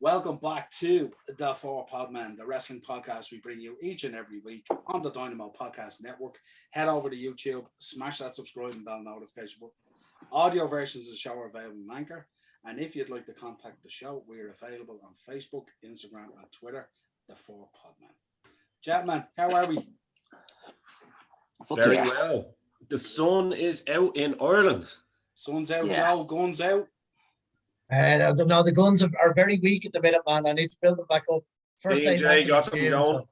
Welcome back to the Podmen, the wrestling podcast we bring you each and every week on the Dynamo Podcast Network. Head over to YouTube, smash that subscribe and bell notification button. Audio versions of the show are available on Anchor. And if you'd like to contact the show, we are available on Facebook, Instagram, and Twitter, the Podmen. Gentlemen, how are we? Very well. The sun is out in Ireland. Sun's out, Joe. Guns out. No, the guns are very weak at the minute, man. I need to build them back up. First day got them going. So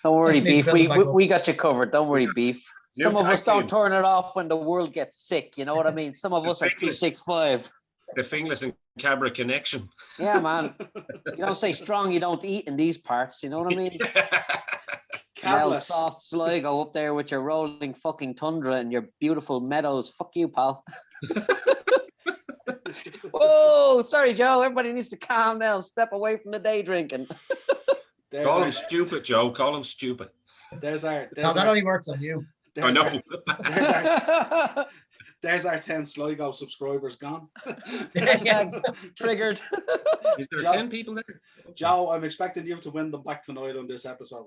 don't worry, Beef. We got you covered. Don't worry, Beef. Some of us don't turn it off when the world gets sick. You know what I mean? Some of us are 365. The Finglas and Cabra connection. Yeah, man. You don't say strong, you don't eat in these parts. You know what I mean? Well, soft Sligo up there with your rolling fucking tundra and your beautiful meadows. Fuck you, pal. Whoa, sorry, Joe. Everybody needs to calm down. Step away from the day drinking. Call him stupid, Joe. Call him stupid. That only works on you. I know. There's our 10 Sligo subscribers gone. Triggered. Is there 10 people there? Joe, I'm expecting you to win them back tonight on this episode.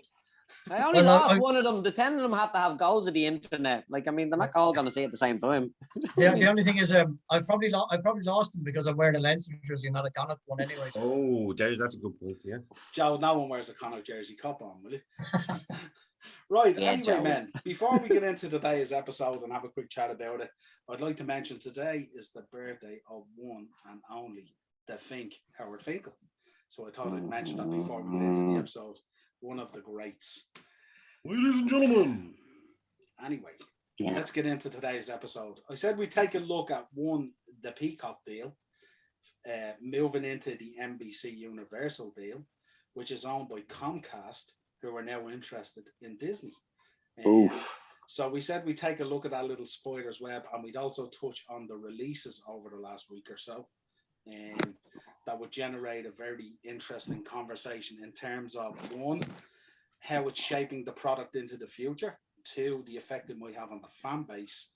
I only lost one of them. The 10 of them have to have goals of the internet. Like, I mean, they're not all going to say it at the same time. The only thing is, I probably lost them because I'm wearing a Leinster jersey, not a Connacht one anyway. Oh, that's a good point, yeah. Joe, no one wears a Connacht jersey. Cop on, will you? Right, yeah, anyway, Joe. Men, before we get into today's episode and have a quick chat about it, I'd like to mention today is the birthday of one and only the Fink, Howard Finkel. So I thought I'd mention that before we get into the episode. One of the greats. Ladies and gentlemen. Anyway, let's get into today's episode. I said we'd take a look at the Peacock deal, moving into the NBC Universal deal, which is owned by Comcast, who are now interested in Disney. So we said we'd take a look at that little spider's web, and we'd also touch on the releases over the last week or so. That would generate a very interesting conversation in terms of, one, how it's shaping the product into the future, two, the effect it might have on the fan base,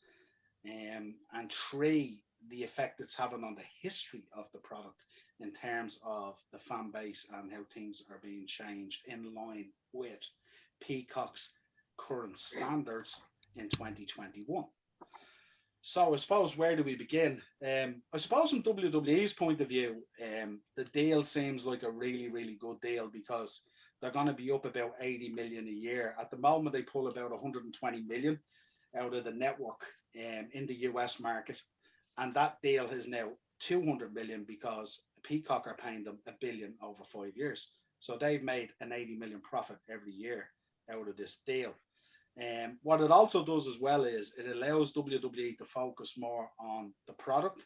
and three, the effect it's having on the history of the product in terms of the fan base and how things are being changed in line with Peacock's current standards in 2021. So I suppose, where do we begin? I suppose from WWE's point of view, the deal seems like a really, really good deal because they're going to be up about 80 million a year. At the moment, they pull about 120 million out of the network in the US market. And that deal is now 200 million because Peacock are paying them $1 billion over 5 years. So they've made an 80 million profit every year out of this deal. What it also does as well is it allows WWE to focus more on the product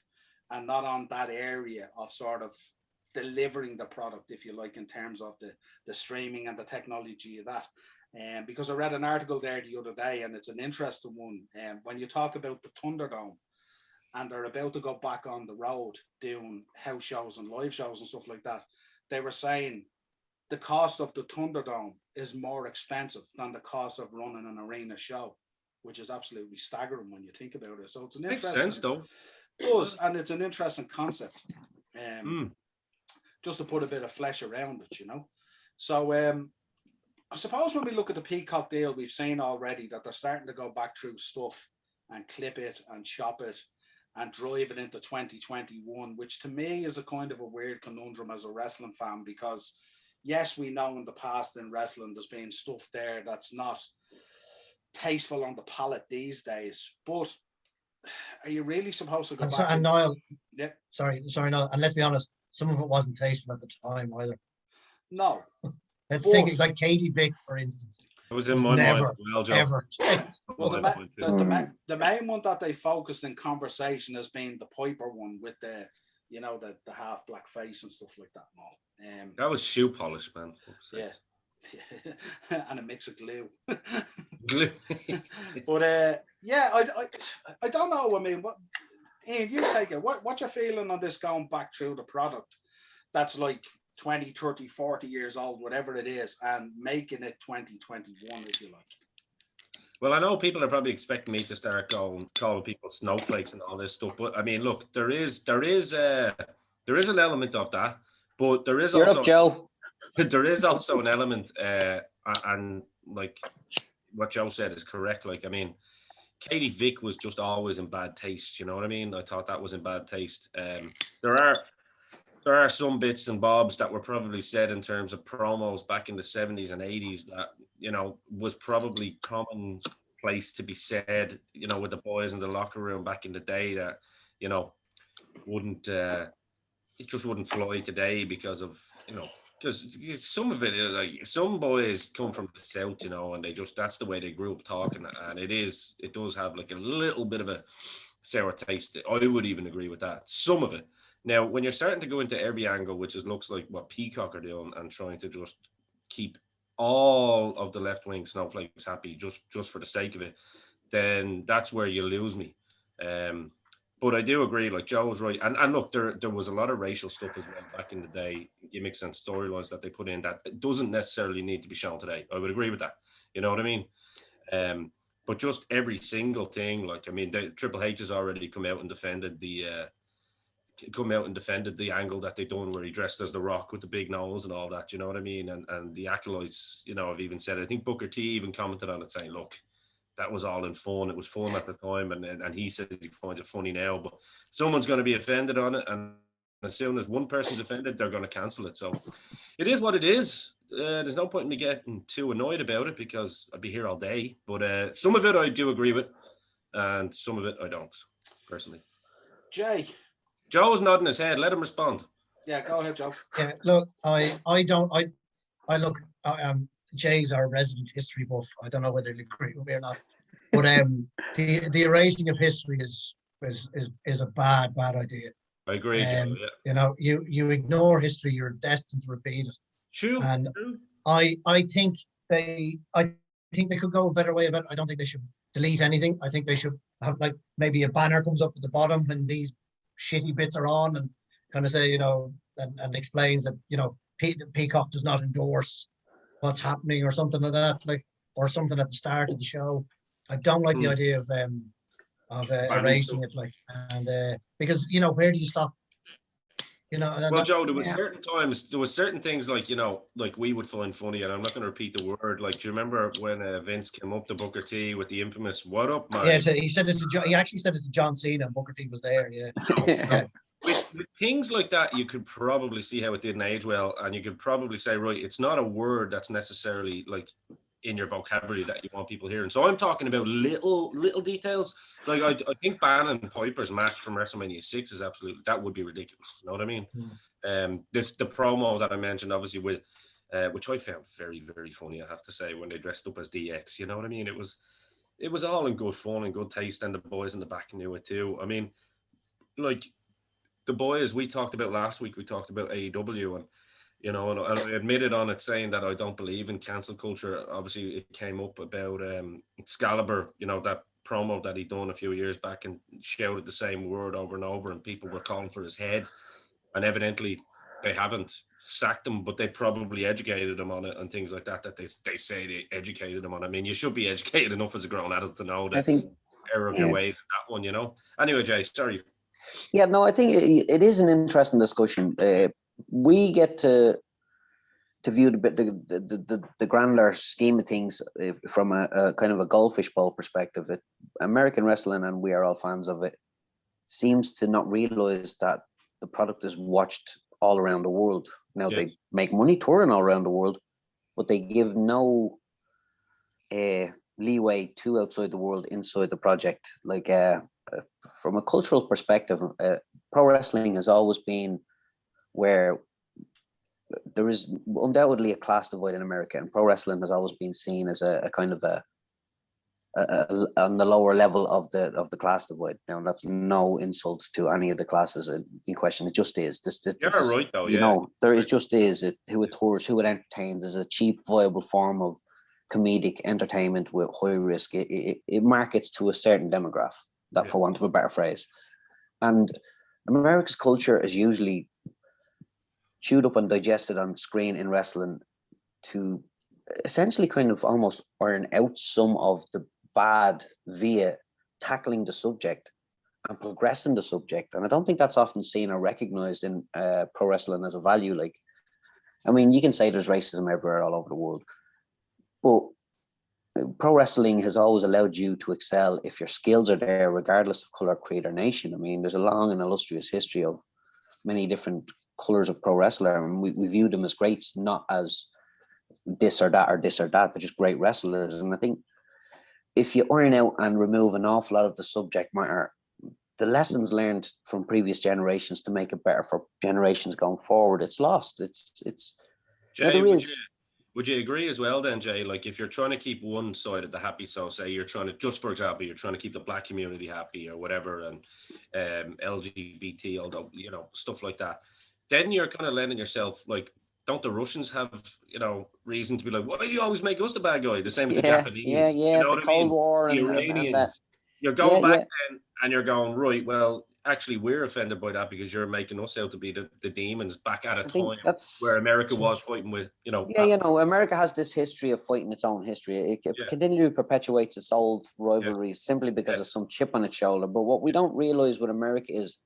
and not on that area of sort of delivering the product, if you like, in terms of the streaming and the technology of that. Because I read an article there the other day, and it's an interesting one. When you talk about the Thunderdome, and they're about to go back on the road doing house shows and live shows and stuff like that, they were saying the cost of the Thunderdome is more expensive than the cost of running an arena show, which is absolutely staggering when you think about it. So it's an Makes interesting, sense, though. It does, and it's an interesting concept. Just to put a bit of flesh around it, you know. So I suppose when we look at the Peacock deal, we've seen already that they're starting to go back through stuff and clip it and chop it and drive it into 2021, which to me is a kind of a weird conundrum as a wrestling fan, because yes, we know in the past in wrestling there's been stuff there that's not tasteful on the palate these days, but are you really supposed to go back? And Niall, yeah. Sorry, Niall, and let's be honest, some of it wasn't tasteful at the time either. No. Let's take it like Katie Vick, for instance. It was in my mind as well, Joe. Ever. Well, the main one that they focused in conversation has been the Piper one with the half black face and stuff like that. That was shoe polish, man. Yeah. And a mix of glue. Glue. But I don't know. I mean, Ian, you take it. What's your feeling on this going back through the product that's like 20, 30, 40 years old, whatever it is, and making it 2021, if you like? Well, I know people are probably expecting me to start calling people snowflakes and all this stuff, but I mean, look, there is an element of that, But there is You're also up, Joe. there is also an element, and like what Joe said is correct. Like, I mean, Katie Vick was just always in bad taste. You know what I mean? I thought that was in bad taste. There are some bits and bobs that were probably said in terms of promos back in the 70s and 80s that, you know, was probably commonplace to be said, you know, with the boys in the locker room back in the day that, you know, wouldn't it just wouldn't fly today because of, you know, because some of it, like some boys come from the south, you know, and they just, that's the way they grew up talking, and it does have like a little bit of a sour taste. I would even agree with that, some of it. Now, when you're starting to go into every angle, which is looks like what Peacock are doing and trying to just keep all of the left wing snowflakes happy just for the sake of it, then that's where you lose me. But I do agree, like Joe was right. And look, there was a lot of racial stuff as well back in the day, gimmicks and storylines that they put in that doesn't necessarily need to be shown today. I would agree with that. You know what I mean? But just every single thing, like, I mean, Triple H has already come out and defended the angle that they done where he dressed as the Rock with the big nose and all that, you know what I mean? And the acolytes, you know, have even said it. I think Booker T even commented on it saying, look, that was all in fun. It was fun at the time, and he said he finds it funny now, but someone's going to be offended on it, and as soon as one person's offended, they're going to cancel it. So it is what it is. There's no point in me getting too annoyed about it because I'd be here all day. But some of it I do agree with, and some of it I don't, personally. Jay. Joe's nodding his head. Let him respond. Yeah, go ahead, Joe. Yeah, look, Jay's our resident history buff. I don't know whether he'll agree with me or not, but the erasing of history is a bad idea. I agree, Joe. Yeah. You know, you ignore history, you're destined to repeat it. True. And true. I think they could go a better way about it. I don't think they should delete anything. I think they should have, like, maybe a banner comes up at the bottom when these shitty bits are on, and kind of say, you know, and explains that, you know, Peacock does not endorse what's happening or something like that, like, or something at the start of the show. I don't like the idea of erasing it, like, and because, you know, where do you stop? You know, well, Joe, there was certain things, like, you know, like we would find funny, and I'm not going to repeat the word. Like, do you remember when Vince came up to Booker T with the infamous "What up, man"? Yeah, he said it to he actually said it to John Cena, and Booker T was there. Yeah. Yeah. With things like that, you could probably see how it didn't age well, and you could probably say, right, it's not a word that's necessarily like in your vocabulary that you want people hearing. So I'm talking about little details. Like I think Bannon and Piper's match from WrestleMania 6 is absolutely, that would be ridiculous. You know what I mean? The promo that I mentioned, obviously, with which I found very, very funny, I have to say, when they dressed up as DX. You know what I mean? It was all in good fun and good taste, and the boys in the back knew it too. I mean, like, the boys we talked about last week, we talked about AEW, and, you know, and I admitted on it saying that I don't believe in cancel culture. Obviously, it came up about Excalibur, you know, that promo that he done a few years back and shouted the same word over and over, and people were calling for his head. And evidently, they haven't sacked him, but they probably educated him on it and things like that, that they say they educated him on. I mean, you should be educated enough as a grown adult to know that error of your ways, that one, you know. Anyway, Jay, sorry. Yeah, no, I think it is an interesting discussion. We get to view the grander scheme of things from a kind of a goldfish bowl perspective. American wrestling, and we are all fans of it, seems to not realize that the product is watched all around the world. Now, they make money touring all around the world, but they give no leeway to outside the world inside the project. Like, from a cultural perspective, pro wrestling has always been where there is undoubtedly a class divide in America, and pro wrestling has always been seen as a kind of a on the lower level of the class divide. Now, that's no insult to any of the classes in question. It just is. You're right, though. You know, there is just is who it tours, who it entertains, is a cheap, viable form of comedic entertainment with high risk. It markets to a certain demographic, that for want of a better phrase. And America's culture is usually chewed up and digested on screen in wrestling to essentially kind of almost iron out some of the bad via tackling the subject and progressing the subject. And I don't think that's often seen or recognized in pro wrestling as a value. Like, I mean, you can say there's racism everywhere all over the world, but pro wrestling has always allowed you to excel if your skills are there, regardless of color, creed, or nation. I mean, there's a long and illustrious history of many different colors of pro wrestler, and we view them as greats, not as this or that or this or that. They're just great wrestlers. And I think if you iron out and remove an awful lot of the subject matter, the lessons learned from previous generations to make it better for generations going forward, it's lost. It's Jay, would you agree as well then, Jay? Like, if you're trying to keep one side of the happy, so say you're trying to, just for example, you're trying to keep the black community happy or whatever, and LGBT, although, you know, stuff like that, then you're kind of letting yourself, like, don't the Russians have, you know, reason to be like, why do you always make us the bad guy? The same with the Japanese. Yeah, you know the Cold War the and Iranians. You're going back then and you're going, right, well, actually, we're offended by that because you're making us out to be the demons back at a time where America was fighting with, you know. Yeah, you know, America has this history of fighting its own history. It continually perpetuates its old rivalries simply because of some chip on its shoulder. But what we don't realize with America is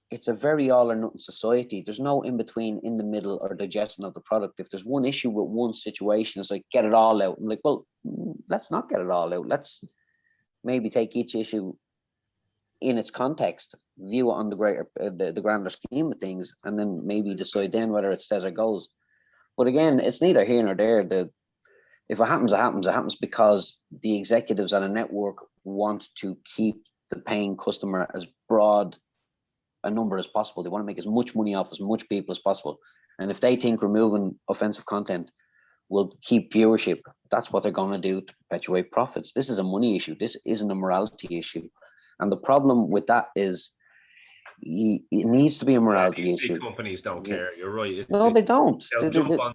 it's a very all or nothing society. There's no in between, in the middle, or digestion of the product. If there's one issue with one situation, it's like, get it all out. I'm like, well, let's not get it all out. Let's maybe take each issue in its context, view it on the greater, the grander scheme of things, and then maybe decide then whether it stays or goes. But again, it's neither here nor there. If it happens, it happens. It happens because the executives at a network want to keep the paying customer as broad a number as possible. They want to make as much money off as much people as possible. And if they think removing offensive content will keep viewership, that's what they're going to do to perpetuate profits. This is a money issue. This isn't a morality issue. And the problem with that is it needs to be a morality issue. Big companies don't care. You're right. No, they don't.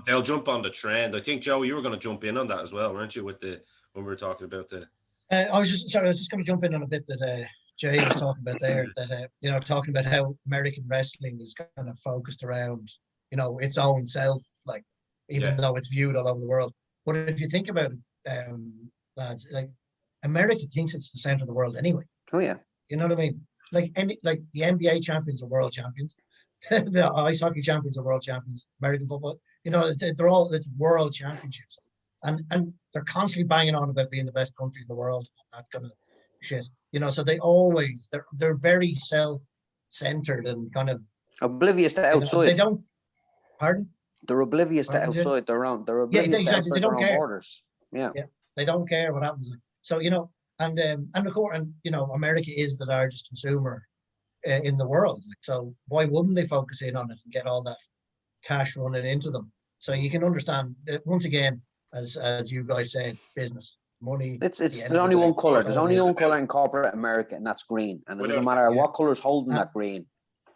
They'll jump on the trend. I think, Joe, you were going to jump in on that as well, weren't you? When we were talking about the. I was just going to jump in on a bit that Jay was talking about there. That you know, talking about how American wrestling is kind of focused around, you know, its own self, like even though it's viewed all over the world. But if you think about it, lads, like America thinks it's the center of the world anyway. Oh yeah. You know what I mean? Like the NBA champions are world champions, the ice hockey champions are world champions, American football, you know, they're all, it's world championships, and they're constantly banging on about being the best country in the world, and that kind of shit. You know, so they're very self-centered and kind of oblivious to outside. They don't. Pardon? They're oblivious to outside their own. They're oblivious to outside their own borders. Yeah. They don't care what happens. So you know. And of course, you know, America is the largest consumer in the world. So why wouldn't they focus in on it and get all that cash running into them? So you can understand once again, as you guys said, business, money. There's only one color. There's only one color in corporate America, and that's green. And it doesn't matter what color's holding that green.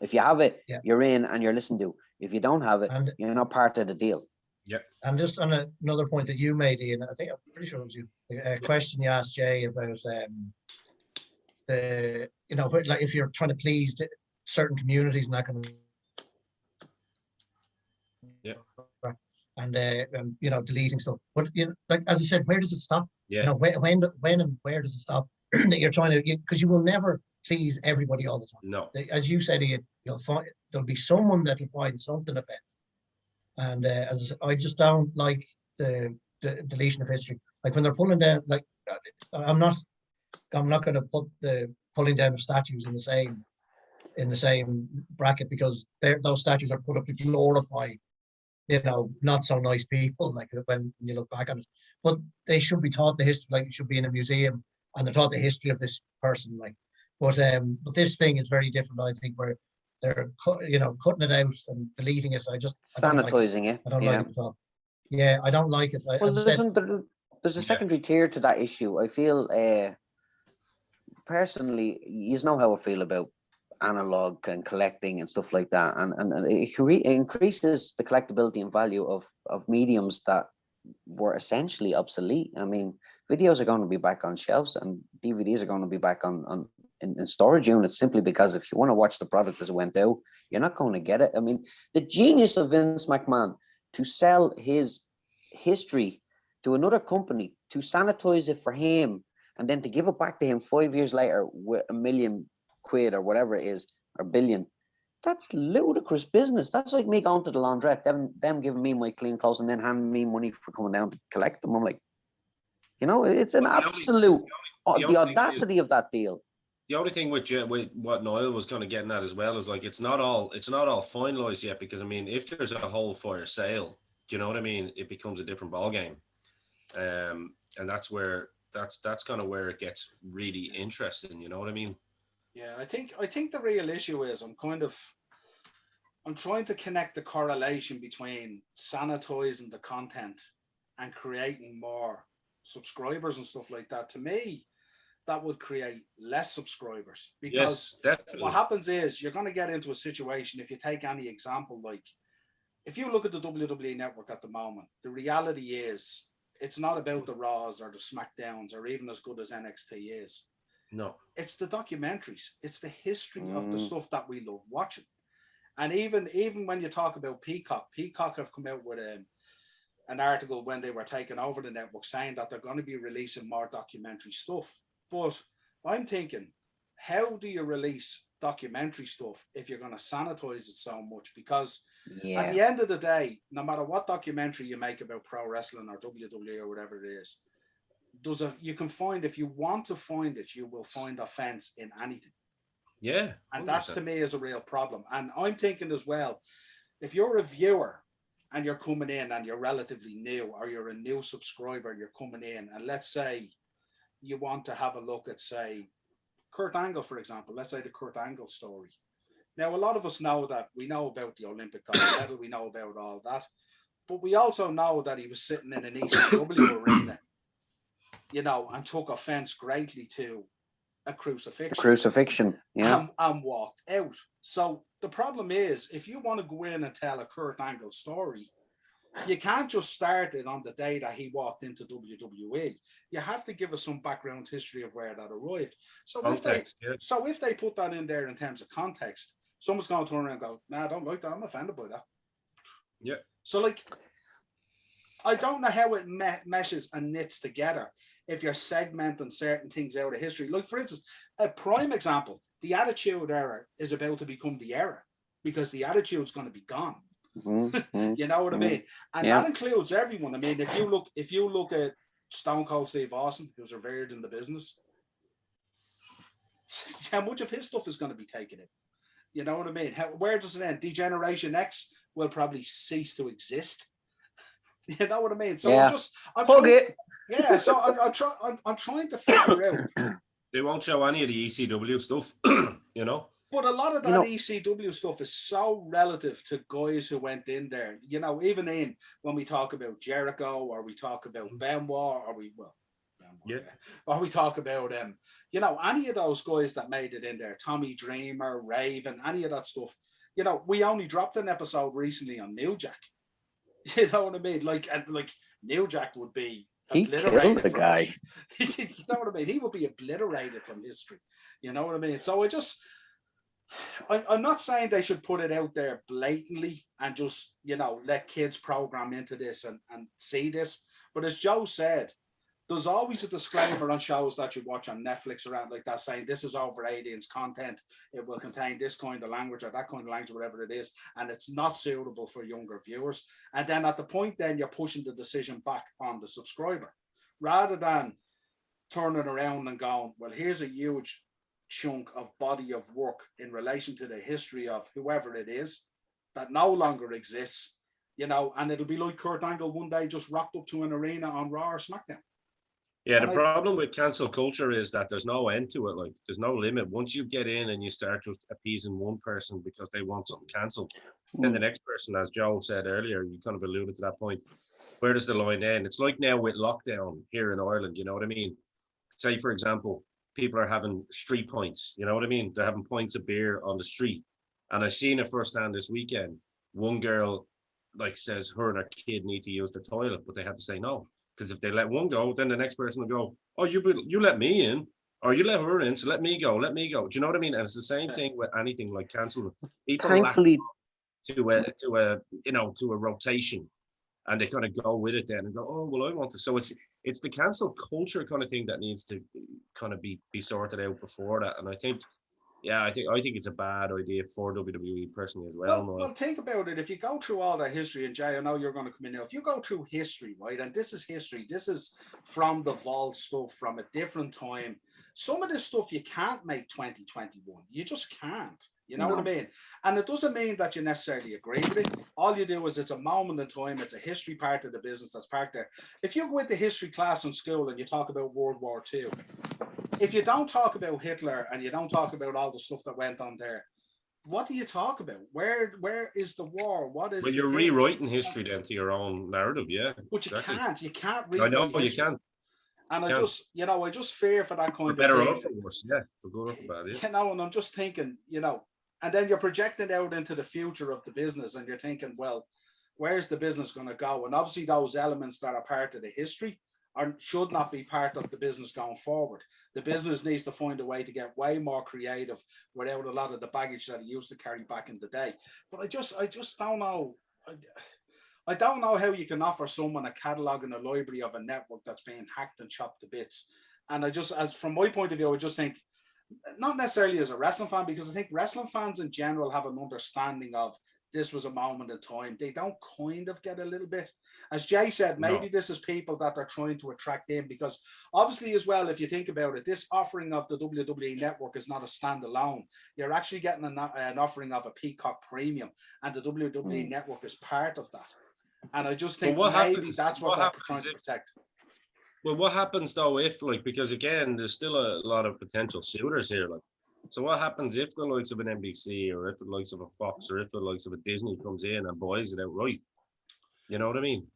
If you have it, you're in and you're listened to. If you don't have it, you're not part of the deal. Yeah. And just on another point that you made, Ian, I think I'm pretty sure it was you. A question you asked Jay about the, you know, like if you're trying to please certain communities and that kind of. Yeah. And you know, deleting stuff. But you know, like as I said, where does it stop? Yeah. You know, when and where does it stop? That you're trying to, because you will never please everybody all the time. No. As you said, Ian, you'll find there'll be someone that'll find something offensive. And as I said, I just don't like the deletion of history. Like when they're pulling down, like I'm not going to put the pulling down of statues in the same bracket, because those statues are put up to glorify, you know, not so nice people. Like when you look back on it, but they should be taught the history. Like it should be in a museum, and they're taught the history of this person. Like, but this thing is very different. I think where they're cutting it out and deleting it. Sanitizing it. I don't like it at all. Yeah, I don't like it. There's a secondary tier to that issue. I feel personally, you know how I feel about analog and collecting and stuff like that, and it increases the collectability and value of mediums that were essentially obsolete. I mean, videos are going to be back on shelves and DVDs are going to be back in storage units, simply because if you want to watch the product as it went out, you're not going to get it. I mean, the genius of Vince McMahon to sell his history to another company, to sanitize it for him, and then to give it back to him 5 years later with 1 million quid or whatever it is, or billion. That's ludicrous business. That's like me going to the laundrette, them giving me my clean clothes and then handing me money for coming down to collect them. I'm like, it's an absolute, the audacity of that deal. The only thing with what Noel was kind of getting at as well is like it's not all finalized yet, because I mean, if there's a whole fire sale, do you know what I mean? It becomes a different ball game, and that's kind of where it gets really interesting. You know what I mean? Yeah, I think the real issue is I'm trying to connect the correlation between sanitizing the content and creating more subscribers and stuff like that. To me, that would create less subscribers, because what happens is you're going to get into a situation, if you take any example, like if you look at the WWE network at the moment, the reality is it's not about the Raws or the SmackDowns or even as good as NXT is. No. It's the documentaries. It's the history of the stuff that we love watching. And even when you talk about Peacock have come out with an article when they were taking over the network saying that they're going to be releasing more documentary stuff. But I'm thinking, how do you release documentary stuff if you're going to sanitize it so much? Because at the end of the day, no matter what documentary you make about pro wrestling or WWE or whatever it is, you can find, if you want to find it, you will find offense in anything. Yeah. And that's, to me, is a real problem. And I'm thinking as well, if you're a viewer and you're coming in and you're relatively new, or you're a new subscriber, you're coming in, and let's say you want to have a look at, say, Kurt Angle, for example. Let's say the Kurt Angle story. Now, a lot of us know that we know about the Olympic gold medal, we know about all that, but we also know that he was sitting in an ECW arena, and took offense greatly to a crucifixion. The crucifixion, yeah. And walked out. So the problem is, if you want to go in and tell a Kurt Angle story, you can't just start it on the day that he walked into WWE. You have to give us some background history of where that arrived. So context, if they put that in there in terms of context, someone's going to turn around and go, "Nah, I don't like that. I'm offended by that." Yeah. So, like, I don't know how it meshes and knits together if you're segmenting certain things out of history. Like, for instance, a prime example, the Attitude Era is about to become the era, because the Attitude's going to be gone. You know what I mean? And that includes everyone. I mean, if you look at Stone Cold Steve Austin, who's revered in the business, how much of his stuff is going to be taken in? You know what I mean? Where does it end? Degeneration X will probably cease to exist. You know what I mean? So I'm trying to figure out. They won't show any of the ECW stuff, But a lot of that ECW stuff is so relative to guys who went in there. Even when we talk about Jericho, or we talk about Benoit, or we talk about any of those guys that made it in there, Tommy Dreamer, Raven, any of that stuff. We only dropped an episode recently on New Jack. You know what I mean? Like New Jack would be obliterated. He killed the guy. You know what I mean? He would be obliterated from history. You know what I mean? So I'm not saying they should put it out there blatantly and just, let kids program into this and see this. But as Joe said, there's always a disclaimer on shows that you watch on Netflix around like that, saying this is over 18's content. It will contain this kind of language or that kind of language, whatever it is, and it's not suitable for younger viewers. And then at the point, then you're pushing the decision back on the subscriber, rather than turning around and going, well, here's a huge chunk of body of work in relation to the history of whoever it is that no longer exists, and it'll be like Kurt Angle one day just rocked up to an arena on Raw or SmackDown. Yeah, the problem with cancel culture is that there's no end to it. Like, there's no limit. Once you get in and you start just appeasing one person because they want something cancelled, then the next person, as Joe said earlier, you kind of alluded to that point, where does the line end? It's like now with lockdown here in Ireland, you know what I mean? Say, for example, people are having street points, you know what I mean? They're having pints of beer on the street. And I've seen it firsthand this weekend. One girl, says her and her kid need to use the toilet, but they had to say no. Because if they let one go, then the next person will go, "Oh, you let me in, or you let her in, so let me go. Do you know what I mean?" And it's the same thing with anything like cancelling. People Thankfully, to a rotation, and they kind of go with it then and go, "Oh, well, I want to." So it's the cancel culture kind of thing that needs to kind of be sorted out before that. And I think Yeah, I think it's a bad idea for WWE personally as well. Well, think about it. If you go through all that history, and Jay, I know you're going to come in now. If you go through history, right, and this is history, this is from the vault stuff from a different time. Some of this stuff you can't make 2021. You just can't. You know what I mean? And it doesn't mean that you necessarily agree with it. All you do is it's a moment in time. It's a history part of the business that's parked there. If you go into history class in school and you talk about World War II, if you don't talk about Hitler and you don't talk about all the stuff that went on there, what do you talk about? Where is the war? What is? Well, you're rewriting history then to your own narrative, yeah. But exactly. You can't rewrite. I know history. You can't. And I just fear for that kind of better thing. Or for worse, yeah. For good or for bad, yeah. You know, and I'm just thinking, and then you're projecting out into the future of the business, and you're thinking, well, where's the business going to go? And obviously, those elements that are part of the history should not be part of the business going forward. The business needs to find a way to get way more creative without a lot of the baggage that it used to carry back in the day. But I just don't know. I don't know how you can offer someone a catalog and a library of a network that's being hacked and chopped to bits. And as from my point of view, I just think, not necessarily as a wrestling fan, because I think wrestling fans in general have an understanding of this was a moment in time. They don't kind of get a little bit, as Jay said, maybe this is people that they're trying to attract in, because obviously as well, if you think about it, this offering of the WWE network is not a standalone. You're actually getting an offering of a Peacock premium, and the WWE network is part of that. And I just think that's what they're trying to protect. Well, what happens though if, because again, there's still a lot of potential suitors here, so what happens if the likes of an NBC or if the likes of a Fox or if the likes of a Disney comes in and buys it outright? You know what I mean?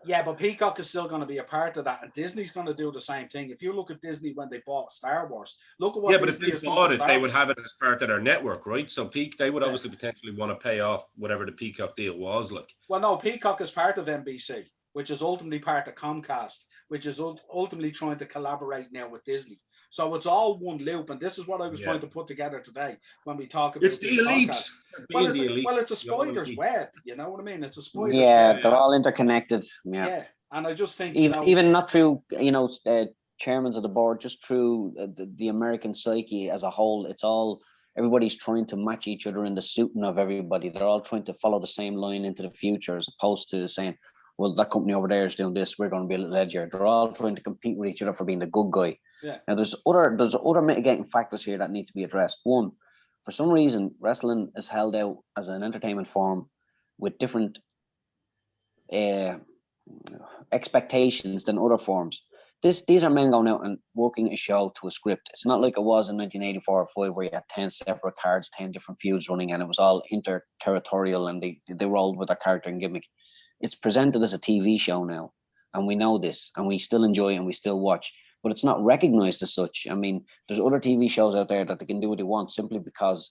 Yeah, but Peacock is still going to be a part of that, and Disney's going to do the same thing. If you look at Disney when they bought Star Wars, look at what Disney but if they bought it, they would have it as part of their network, right? So they would obviously potentially want to pay off whatever the Peacock deal was like. Well, no, Peacock is part of NBC, which is ultimately part of Comcast, which is ultimately trying to collaborate now with Disney. So it's all one loop, and this is what I was trying to put together today when we talk about it's the elite. Well, it's a spider's web. You know what I mean? It's a spider's web. Yeah, they're all interconnected. Yeah, and I just think even not through chairmen of the board, just through the American psyche as a whole. It's all everybody's trying to match each other in the suiting of everybody. They're all trying to follow the same line into the future, as opposed to saying, well, that company over there is doing this, we're going to be a little edgier. They're all trying to compete with each other for being the good guy. Yeah. Now, there's other mitigating factors here that need to be addressed. One, for some reason, wrestling is held out as an entertainment form with different expectations than other forms. These are men going out and working a show to a script. It's not like it was in 1984 or 5 where you had 10 separate cards, 10 different feuds running, and it was all inter-territorial and they rolled with their character and gimmick. It's presented as a TV show now, and we know this, and we still enjoy it and we still watch, but it's not recognized as such. I mean, there's other TV shows out there that they can do what they want simply because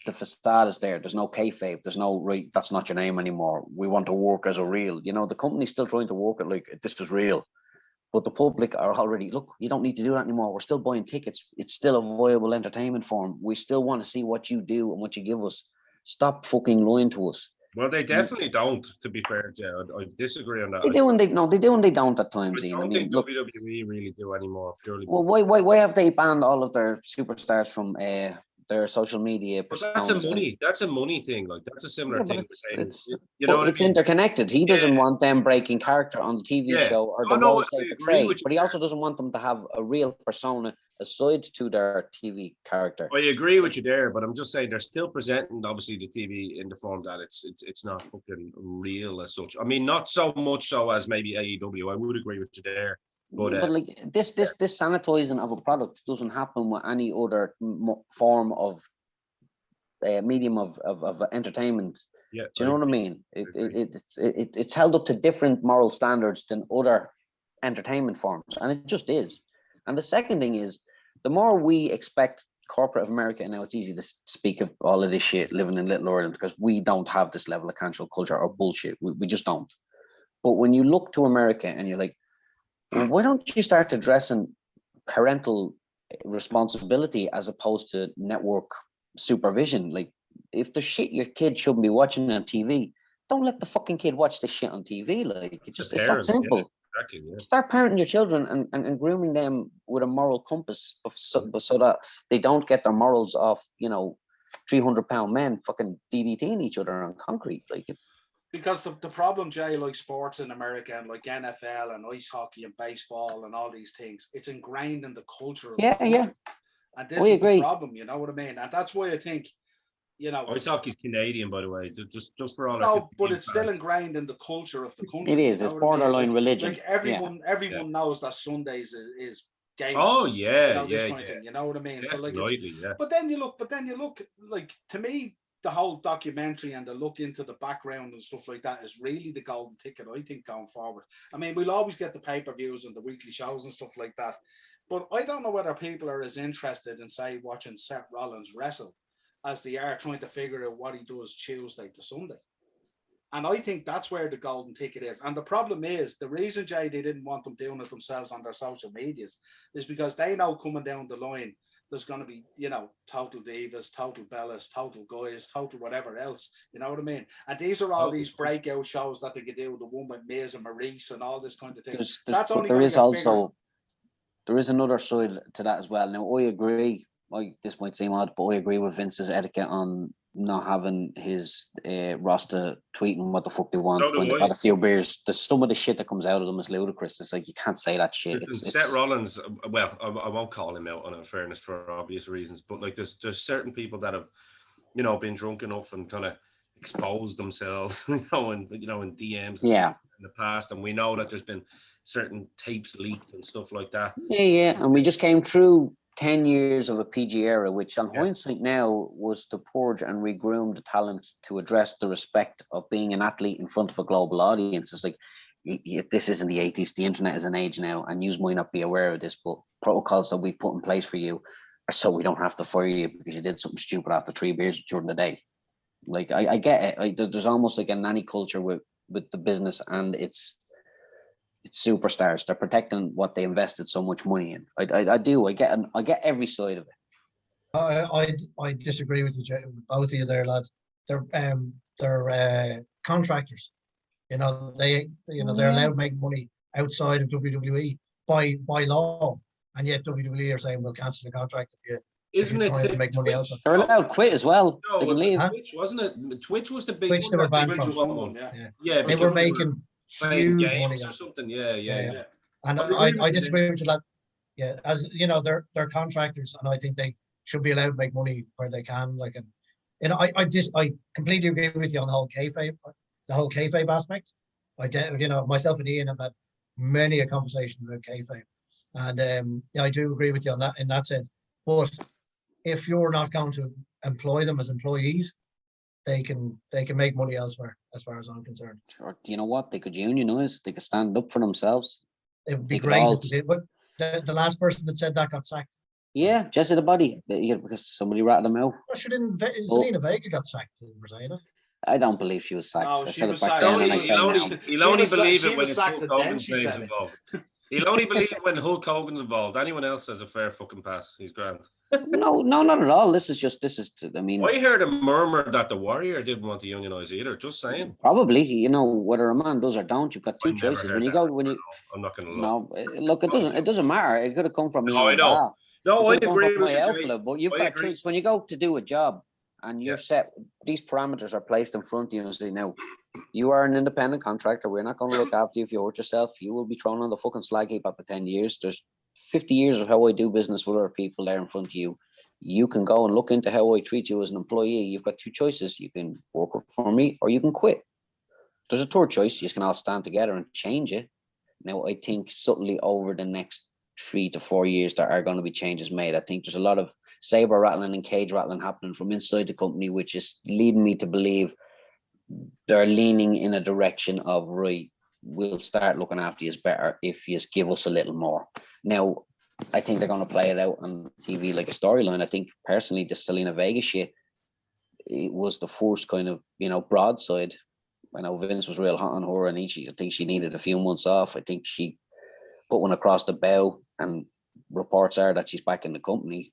the facade is there. There's no kayfabe. There's no, right, that's not your name anymore. We want to work as a real. The company's still trying to work it like this is real. But the public are already, look, you don't need to do that anymore. We're still buying tickets. It's still a viable entertainment form. We still want to see what you do and what you give us. Stop fucking lying to us. Well, they definitely don't, to be fair, Jay. I disagree on that. They do and they do and they don't at times. I don't think WWE really do anymore, purely. Well, why have they banned all of their superstars from their social media? But that's a money thing. Like, that's a similar thing. It's interconnected. He doesn't want them breaking character on the TV show or the roles they portray, but he also doesn't want them to have a real persona aside to their TV character. I agree with you there, but I'm just saying they're still presenting obviously the TV in the form that it's not fucking real as such. I mean, not so much so as maybe AEW. I would agree with you there. But like this sanitizing of a product doesn't happen with any other form of medium of entertainment. Yeah, do you know what I mean? It's held up to different moral standards than other entertainment forms, and it just is. And the second thing is, the more we expect corporate America, and now it's easy to speak of all of this shit living in Little Ireland because we don't have this level of cancel culture or bullshit. We just don't. But when you look to America and you're like, well, why don't you start addressing parental responsibility as opposed to network supervision? Like, if the shit your kid shouldn't be watching on TV, don't let the fucking kid watch the shit on TV. Like, it's that simple. Exactly. Yeah. Start parenting your children and grooming them with a moral compass, so that they don't get their morals off, 300-pound men fucking DDTing each other on concrete. Like, it's because the problem, Jay, like sports in America and like NFL and ice hockey and baseball and all these things, it's ingrained in the culture of the country. Yeah. And this is the problem, you know what I mean? And that's why I think, ice hockey's Canadian, by the way, just for all. No, but it's still ingrained in the culture of the country. It is. It's borderline religion. Like everyone knows that Sundays is game. Oh yeah, this kind of thing. You know what I mean? Definitely, so like, but then you look like, to me, the whole documentary and the look into the background and stuff like that is really the golden ticket, I think, going forward. I mean, we'll always get the pay-per-views and the weekly shows and stuff like that, but I don't know whether people are as interested in, say, watching Seth Rollins wrestle as they are trying to figure out what he does Tuesday to Sunday. And I think that's where the golden ticket is. And the problem is, the reason, Jay, they didn't want them doing it themselves on their social medias is because they know coming down the line, there's going to be, total divas, total bellas, total guys, total whatever else. You know what I mean? And these are all these breakout shows that they could do, the one with Miz and Maurice and all this kind of thing. There is another side to that as well. Now, I agree. This might seem odd, but I agree with Vince's etiquette on not having his roster tweeting what the fuck they want when they've had a few beers. Some of the shit that comes out of them is ludicrous. It's like, you can't say that shit. Seth Rollins, well, I won't call him out on unfairness for obvious reasons, but like there's certain people that have, been drunk enough and kind of exposed themselves, in DMs in the past, and we know that there's been certain tapes leaked and stuff like that. Yeah, and we just came through 10 years of a PG era, which on hindsight now was to purge and regroom the talent to address the respect of being an athlete in front of a global audience. It's like, this isn't the 80s, the internet is an age now, and you might not be aware of this, but protocols that we put in place for you are so we don't have to fire you because you did something stupid after 3 beers during the day. Like, I get it. There's almost like a nanny culture with the business, and it's superstars. They're protecting what they invested so much money in. I do. I get every side of it. I disagree with you, both of you there, lads. They're contractors. They're allowed to make money outside of WWE by law, and yet WWE are saying we'll cancel the contract if you. Isn't it to make money else? They're allowed to quit as well. No, they can leave. Twitch, wasn't it? Twitch was the big Twitch they were banned from. Yeah, they were making huge money or something. Yeah. And I disagree with you that. Yeah, as they're contractors, and I think they should be allowed to make money where they can. Like, I completely agree with you on the whole kayfabe aspect. Myself and Ian have had many a conversation about kayfabe, and I do agree with you on that in that sense. But if you're not going to employ them as employees, they can make money elsewhere, as far as I'm concerned. Sure. Do you know what? They could unionize. They could stand up for themselves. It would be great if they did. But the last person that said that got sacked. Yeah, Jesse the Body, because somebody ratted him out. Well, Zelina Vega got sacked for saying it. I don't believe she was sacked. No, I she said was it back sacked. then, and I say now. He'll only believe it when it's Hulk Hogan's name's involved. He'll only believe it when Hulk Hogan's involved. Anyone else has a fair fucking pass. He's grand. No, not at all. This is. I mean, I heard a murmur that the Warrior didn't want to unionize either. Just saying. Probably, whether a man does or don't, you've got two choices. When you go, I'm not going to look. No, look, it doesn't matter. It could have come from me. I know. No, I agree with you. But you've got a choice when you go to do a job, and you're set. These parameters are placed in front of you and say, "No, you are an independent contractor. We're not going to look after you if you hurt yourself. You will be thrown on the fucking slag heap after 10 years. There's 50 years of how I do business with other people there in front of you. You can go and look into how I treat you as an employee. You've got two choices. You can work for me or you can quit. There's a third choice. You can all stand together and change it. Now, I think subtly over the next 3 to 4 years, there are going to be changes made. I think there's a lot of saber rattling and cage rattling happening from inside the company, which is leading me to believe they're leaning in a direction of, right, we'll start looking after you better if you give us a little more. Now, I think they're going to play it out on TV like a storyline. I think personally, the Zelina Vega shit, it was the first kind of, broadside. I know Vince was real hot on her, and I think she needed a few months off. I think she put one across the bow, and reports are that she's back in the company.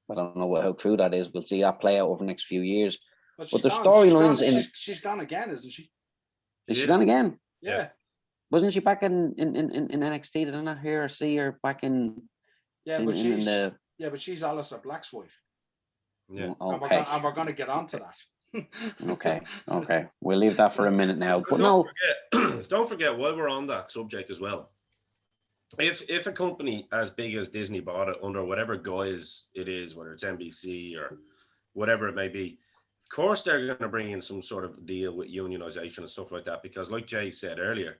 I don't know how true that is. We'll see that play out over the next few years. But the storylines she's gone again, isn't she? Is she gone again? Yeah. Wasn't she back in NXT? Did I not hear or see her back in? Yeah, but she's Aleister Black's wife. Yeah. Okay. And we're going to get onto that. Okay. We'll leave that for a minute now. But no, don't forget while we're on that subject as well. If a company as big as Disney bought it under whatever guise it is, whether it's NBC or whatever it may be, of course they're going to bring in some sort of deal with unionization and stuff like that, because like Jay said earlier,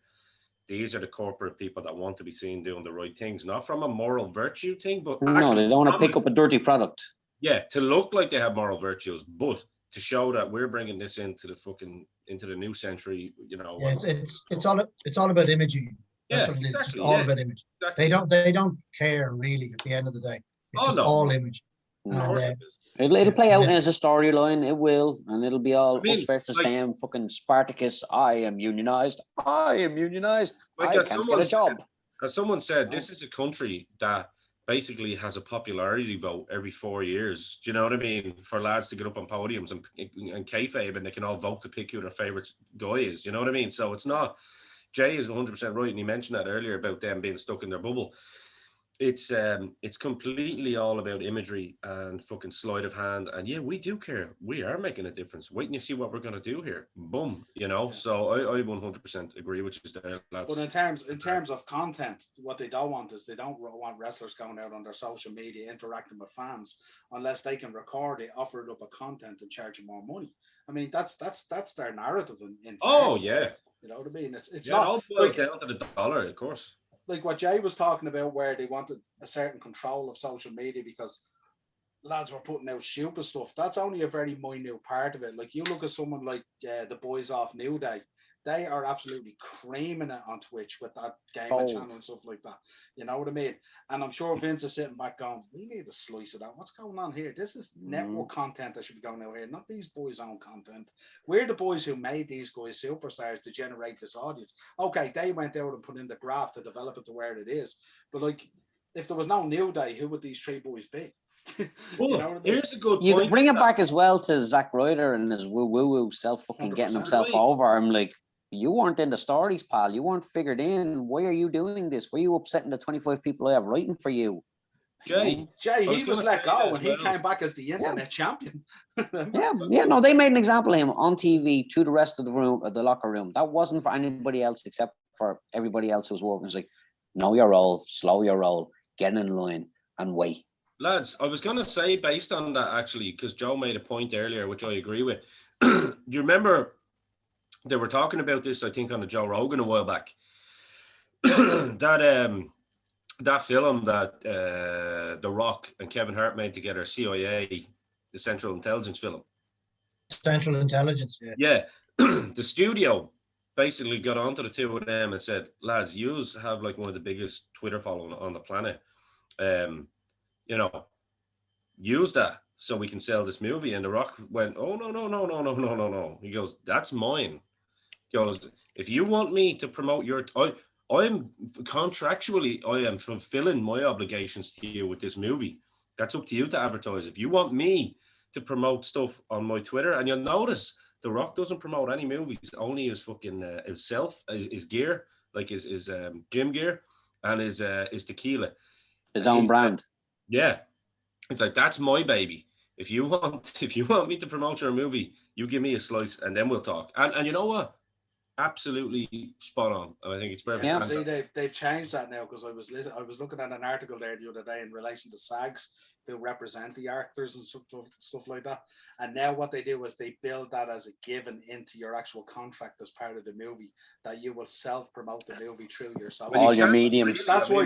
these are the corporate people that want to be seen doing the right things, not from a moral virtue thing, but no, they don't want to pick up a dirty product. Yeah, to look like they have moral virtues, but to show that we're bringing this into the new century, you know. Yeah, it's all about imaging. That's what it is. Exactly, it's just all about image. Exactly. They don't care really at the end of the day. It's all image. And, it'll play out as a storyline. It will, and it'll be all us versus them. Fucking Spartacus. I am unionized. I can't get a job. As someone said, this is a country that basically has a popularity vote every 4 years. Do you know what I mean? For lads to get up on podiums and kayfabe, and they can all vote to pick who their favorite guy is. Do you know what I mean? So it's not. Jay is 100% right, and he mentioned that earlier about them being stuck in their bubble. It's completely all about imagery and fucking sleight of hand. And yeah, we do care. We are making a difference. Wait and you see what we're going to do here. Boom, you know. So I 100% agree with you there, lads. But in terms of content, what they don't want is they don't want wrestlers going out on their social media interacting with fans unless they can record it, offer it up a content, and charge them more money. I mean, that's their narrative in fairness. Yeah. You know what I mean? It's not, it all boils down to the dollar, of course. Like what Jay was talking about, where they wanted a certain control of social media because lads were putting out stupid stuff. That's only a very minute part of it. Like you look at someone like the boys off New Day, they are absolutely creaming it on Twitch with that gaming channel and stuff like that. You know what I mean? And I'm sure Vince is sitting back going, we need a slice of that. What's going on here? This is network content that should be going out here, not these boys' own content. We're the boys who made these guys superstars to generate this audience. Okay, they went out and put in the graft to develop it to where it is. But like, if there was no New Day, who would these three boys be? Well, you know what I mean? Here's a good point. You can bring it back as well to Zack Ryder and his woo self fucking getting himself over. I'm like, you weren't in the stories, pal. You weren't figured in. Why are you doing this? Why are you upsetting the 25 people I have writing for you? Jay, he was let go and he came back as the internet champion. No, they made an example of him on TV to the rest of the room, the locker room. That wasn't for anybody else except for everybody else who was working. It's like, know your role, slow your roll, get in line and wait. Lads, I was going to say, based on that, actually, because Joe made a point earlier, which I agree with. Do you remember they were talking about this, I think, on the Joe Rogan a while back? that film that The Rock and Kevin Hart made together, CIA, the Central Intelligence film. Central Intelligence, yeah. Yeah. The studio basically got onto the two of them and said, lads, yous have like one of the biggest Twitter following on the planet. You know, use that so we can sell this movie. And The Rock went, oh, no. He goes, that's mine. He goes, if you want me to promote your, I'm contractually, I am fulfilling my obligations to you with this movie. That's up to you to advertise. If you want me to promote stuff on my Twitter, and you'll notice The Rock doesn't promote any movies, only his fucking himself, his gear, like his gym gear, and his tequila, his own brand. Yeah, it's like, that's my baby. If you want me to promote your movie, you give me a slice, and then we'll talk. And you know what? Absolutely spot on. I think it's perfect. Yeah, see, they've changed that now, because I was looking at an article there the other day in relation to SAGs who represent the actors and stuff like that. And now what they do is they build that as a given into your actual contract as part of the movie, that you will self-promote the movie through yourself. All your mediums. That's why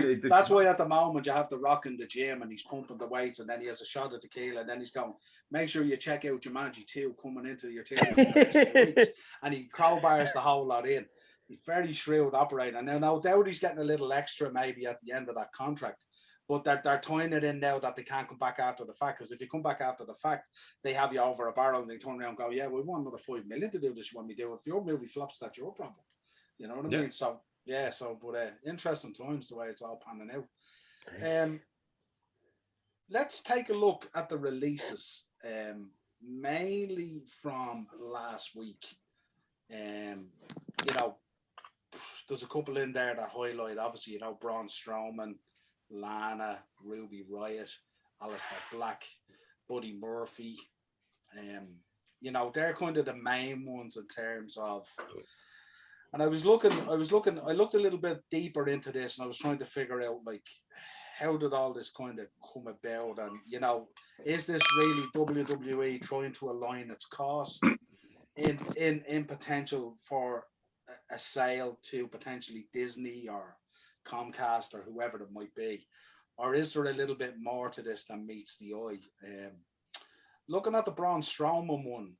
at the moment you have The Rock in the gym and he's pumping the weights, and then he has a shot of tequila, and then he's going, make sure you check out Jumanji 2 coming into your theaters in the next 2 weeks. And he crowbars the whole lot in. He's very shrewd operator. And now, no doubt he's getting a little extra maybe at the end of that contract. But they're tying it in now that they can't come back after the fact. Because if you come back after the fact, they have you over a barrel and they turn around and go, yeah, we want another $5 million to do this when we do. If your movie flops, that's your problem. You know what I mean? So, yeah, but interesting times the way it's all panning out. Let's take a look at the releases, mainly from last week. You know, there's a couple in there that highlight, obviously, you know, Braun Strowman, Lana, Ruby Riott, Aleister Black, Buddy Murphy. You know, they're kind of the main ones in terms of. And I looked a little bit deeper into this, and I was trying to figure out, like, how did all this kind of come about? And, you know, is this really WWE trying to align its cost in potential for a sale to potentially Disney or Comcast or whoever it might be? Or is there a little bit more to this than meets the eye? Looking at the Braun Strowman one,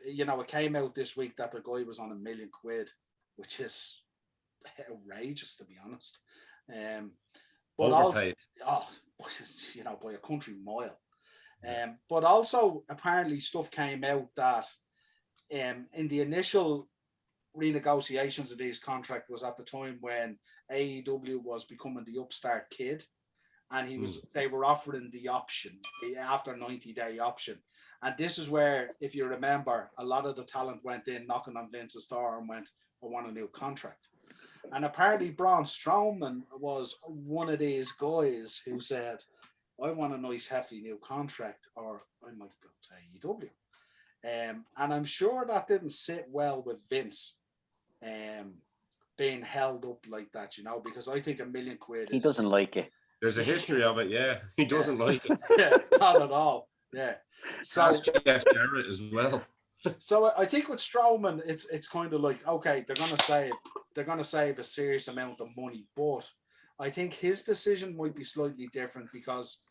you know, it came out this week that the guy was on £1 million, which is outrageous, to be honest. But overpaid. Also, you know, by a country mile. But also, apparently, stuff came out that in the initial renegotiations of these contracts was at the time when AEW was becoming the upstart kid, and they were offering the option, the after 90-day option. And this is where, if you remember, a lot of the talent went in knocking on Vince's door and went, I want a new contract. And apparently Braun Strowman was one of these guys who said, I want a nice hefty new contract, or I might go to AEW. And I'm sure that didn't sit well with Vince being held up like that, you know, because I think £1 million he doesn't like it. There's a history of it, yeah. He doesn't like it. Yeah, not at all. Yeah. So that's Jeff Jarrett as well. So I think with Strowman, it's kind of like, okay, they're gonna save a serious amount of money, but I think his decision might be slightly different because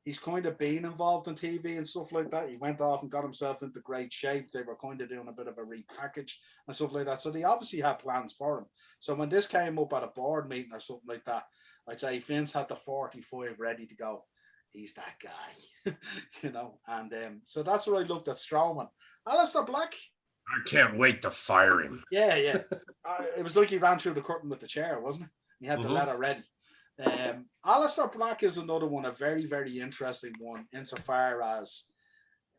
he's kind of been involved in TV and stuff like that. He went off and got himself into great shape. They were kind of doing a bit of a repackage and stuff like that. So they obviously had plans for him. So when this came up at a board meeting or something like that, I'd say Vince had the 45 ready to go. He's that guy, you know. And so that's where I looked at Strowman. Aleister Black. I can't wait to fire him. Yeah. It was like he ran through the curtain with the chair, wasn't it? He had the letter ready. Aleister Black is another one, a very, very interesting one, insofar as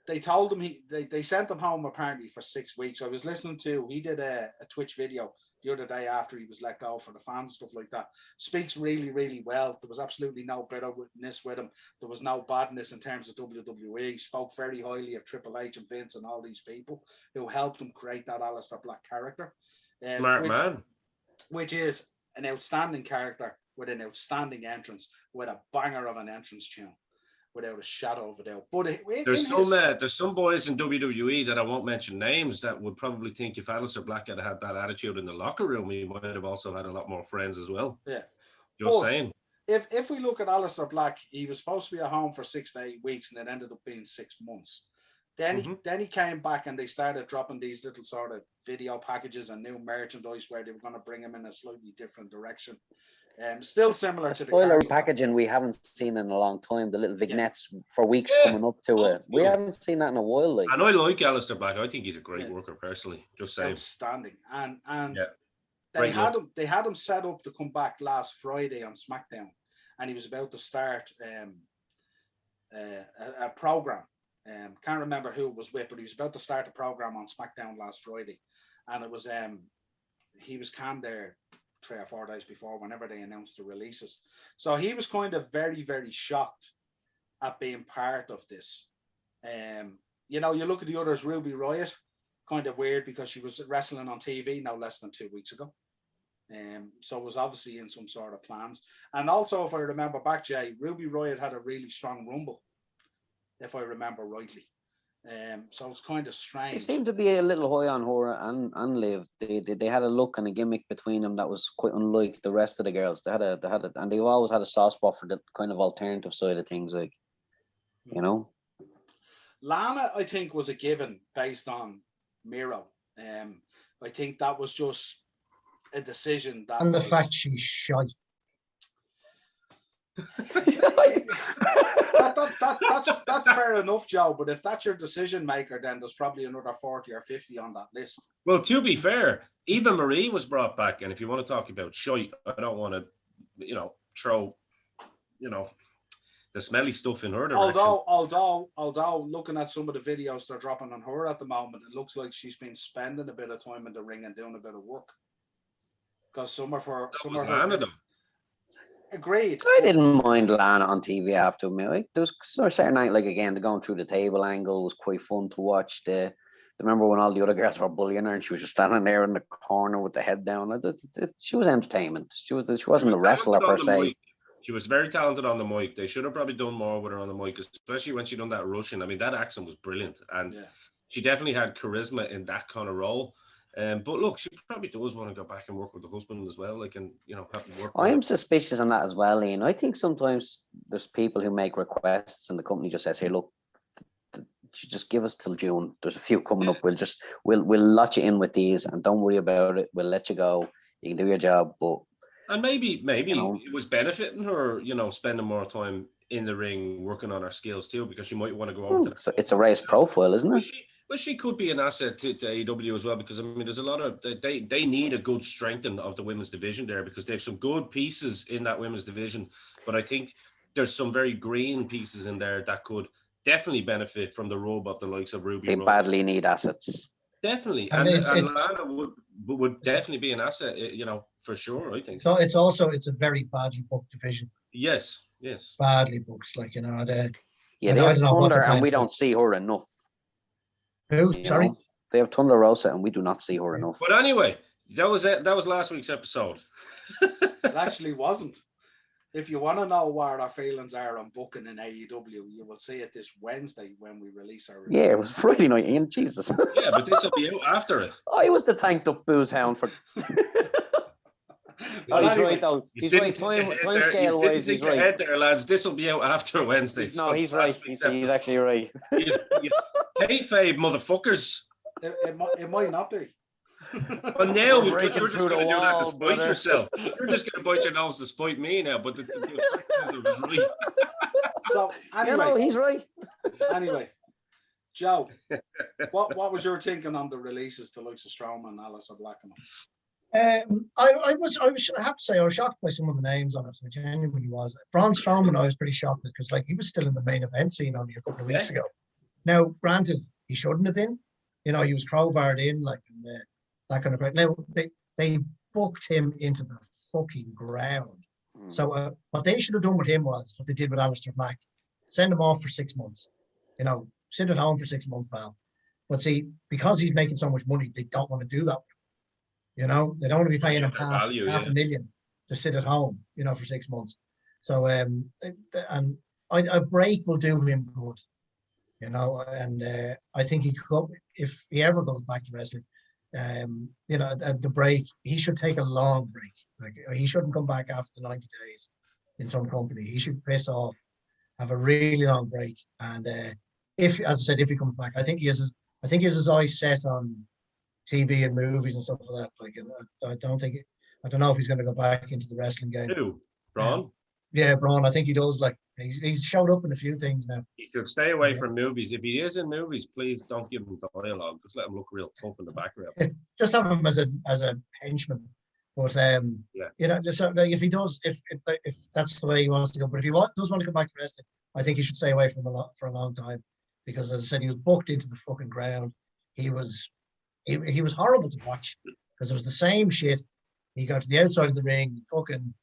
they told him they sent him home apparently for 6 weeks. I was listening to, he did a Twitch video the other day after he was let go for the fans, stuff like that. Speaks really, really well. There was absolutely no bitterness with him. There was no badness in terms of WWE. He spoke very highly of Triple H and Vince and all these people who helped him create that Aleister Black character. Smart man. Which is an outstanding character with an outstanding entrance, with a banger of an entrance tune, without a shadow of a doubt. But there's some boys in WWE that I won't mention names that would probably think if Aleister Black had had that attitude in the locker room, he might have also had a lot more friends as well. Yeah. Just saying. If we look at Aleister Black, he was supposed to be at home for 6 to 8 weeks, and it ended up being 6 months. Then he came back and they started dropping these little sort of video packages and new merchandise where they were going to bring him in a slightly different direction. Still similar to spoiler packaging we haven't seen in a long time. The little vignettes for weeks coming up to it. We haven't seen that in a while. Like, and I like Aleister Black. I think he's a great worker personally. Just saying, outstanding. And they had him set up to come back last Friday on SmackDown, and he was about to start a program. Can't remember who it was with, but he was about to start a program on SmackDown last Friday, and it was he was canned there 3 or 4 days before, whenever they announced the releases. So he was kind of very, very shocked at being part of this. You know, you look at the others, Ruby Riott, kind of weird because she was wrestling on TV no less than 2 weeks ago. So it was obviously in some sort of plans. And also, if I remember back, Jay, Ruby Riott had a really strong Rumble, if I remember rightly. So it's kind of strange. They seem to be a little high on her and Liv. They had a look and a gimmick between them that was quite unlike the rest of the girls. They had and they've always had a soft spot for the kind of alternative side of things, like, you know. Lana, I think, was a given based on Miro. I think that was just a decision that. And the fact she's shy. That's fair enough, Joe. But if that's your decision maker, then there's probably another 40 or 50 on that list. Well, to be fair, Eva Marie was brought back, and if you want to talk about shite, I don't want to, throw, the smelly stuff in her direction. Although, looking at some of the videos they're dropping on her at the moment, it looks like she's been spending a bit of time in the ring and doing a bit of work. because some of her, Lana, though. Agreed. I didn't mind Lana on TV after me. Like, there was a certain night, like again, the going through the table angle was quite fun to watch. Remember when all the other girls were bullying her and she was just standing there in the corner with the head down. She was entertainment. She wasn't a wrestler per se. She was very talented on the mic. They should have probably done more with her on the mic, especially when she done that Russian. I mean, that accent was brilliant, and she definitely had charisma in that kind of role. But look, she probably does want to go back and work with the husband as well, like, and have to work. I am suspicious on that as well, Ian. I think sometimes there's people who make requests, and the company just says, "Hey, look, just give us till June. There's a few coming up. We'll lot you in with these, and don't worry about it. We'll let you go. You can do your job." But and maybe it was benefiting her, spending more time in the ring working on her skills too, because she might want to go over to. It's a raised profile, isn't it? Well, she could be an asset to AEW as well, because I mean, there's a lot of they need a good strengthening of the women's division there, because they have some good pieces in that women's division, but I think there's some very green pieces in there that could definitely benefit from the rub of the likes of Ruby. They badly need assets. Definitely, and Lana would definitely be an asset, for sure. I think. So it's a very badly booked division. Yes. Badly booked, they have Thunder, and we don't see her enough. Who? Sorry? They have Thunder Rosa, and we do not see her enough. But anyway, that was it. That was last week's episode. It actually wasn't. If you want to know what our feelings are on booking in AEW, you will see it this Wednesday when we release our review. Yeah, it was Friday night, Ian. Jesus. Yeah, but this will be out after it. I was the tanked up booze hound for. He's right though. He's right. Time scale wise, he's right. Head there, lads. This will be out after Wednesday. No, he's right. He's actually right. Hey, Fabe, motherfuckers. It might not be. Well, now because you're just going to do that to spite yourself. You're just going to bite your nose to spite me now. But the was right. So anyway, he's right. Anyway, Joe, what was your thinking on the releases to likes of Strowman and Alistair Black? I have to say, I was shocked by some of the names on it. I genuinely was. Braun Strowman, I was pretty shocked because, he was still in the main event scene only a couple of weeks ago. Now, granted, he shouldn't have been. He was crowbarred in, and that kind of crap. Now, they booked him into the fucking ground. So, what they should have done with him was what they did with Alistair Black: send him off for 6 months. Sit at home for 6 months, pal. But see, because he's making so much money, they don't want to do that. They don't want to be paying him half a million to sit at home, for 6 months. So, and a break will do him good, and I think he could go, if he ever goes back to wrestling, at the break, he should take a long break. He shouldn't come back after the 90 days in some company. He should piss off, have a really long break. And if he comes back, I think he has his eyes set on TV and movies and stuff like that. I don't know if he's going to go back into the wrestling game. Who? Braun? Yeah, Braun. I think he does. He's showed up in a few things now. He should stay away from movies. If he is in movies, please don't give him dialogue. Just let him look real tough in the background. Just have him as a henchman. But just if he does, if that's the way he wants to go. But if he does want to come back to wrestling, I think he should stay away from for a long time, because, as I said, he was booked into the fucking ground. He was horrible to watch, because it was the same shit. He got to the outside of the ring, fucking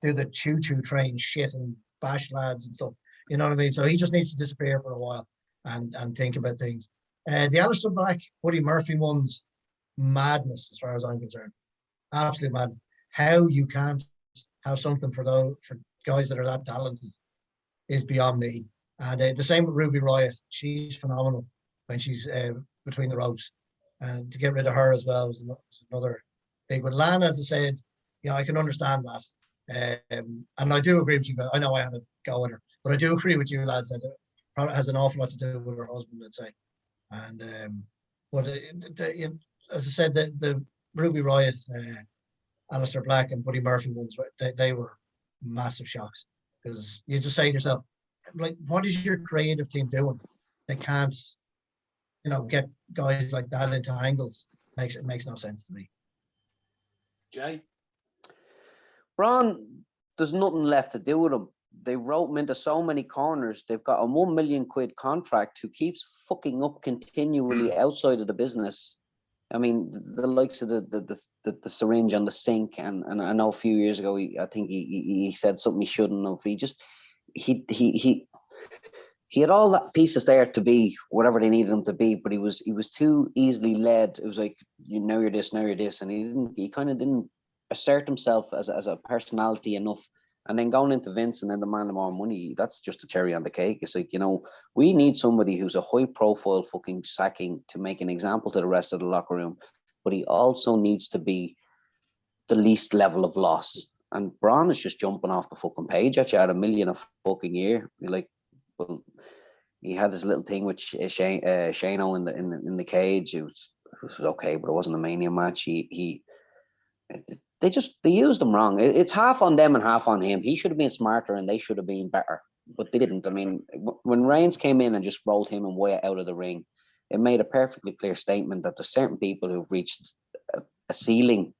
do the choo-choo train shit and bash lads and stuff. You know what I mean? So he just needs to disappear for a while and think about things. The Alistair Black, Buddy Murphy one's madness, as far as I'm concerned. Absolute madness. How you can't have something for guys that are that talented is beyond me. And the same with Ruby Riott. She's phenomenal when she's between the ropes. And to get rid of her as well was another big one. Lana, as I said, I can understand that. And I do agree with you. I know I had a go at her, but I do agree with you, lads, that it probably has an awful lot to do with her husband, I'd say. And as I said, the Ruby Riott, Alistair Black, and Buddy Murphy ones, they were massive shocks, because you just say to yourself, what is your creative team doing? They can't, get guys like that into angles. It makes no sense to me. Jay? Braun, there's nothing left to do with him. They wrote him into so many corners. They've got a £1 million contract who keeps fucking up continually outside of the business. I mean, the likes of the syringe on the sink, and I know a few years ago, I think he said something he shouldn't have. He had all that pieces there to be whatever they needed him to be, but he was too easily led. It was like, you're this, and he kind of didn't assert himself as a personality enough. And then going into Vince and then demanding more money, that's just a cherry on the cake. It's like, we need somebody who's a high profile fucking sacking to make an example to the rest of the locker room, but he also needs to be the least level of loss. And Braun is just jumping off the fucking page at you at $1 million a fucking year. You're like, well, he had this little thing with Shano in the cage. It was okay, but it wasn't a Mania match. They used him wrong. It's half on them and half on him. He should have been smarter and they should have been better, but they didn't. I mean, when Reigns came in and just rolled him and Wyatt out of the ring, it made a perfectly clear statement that there's certain people who've reached a ceiling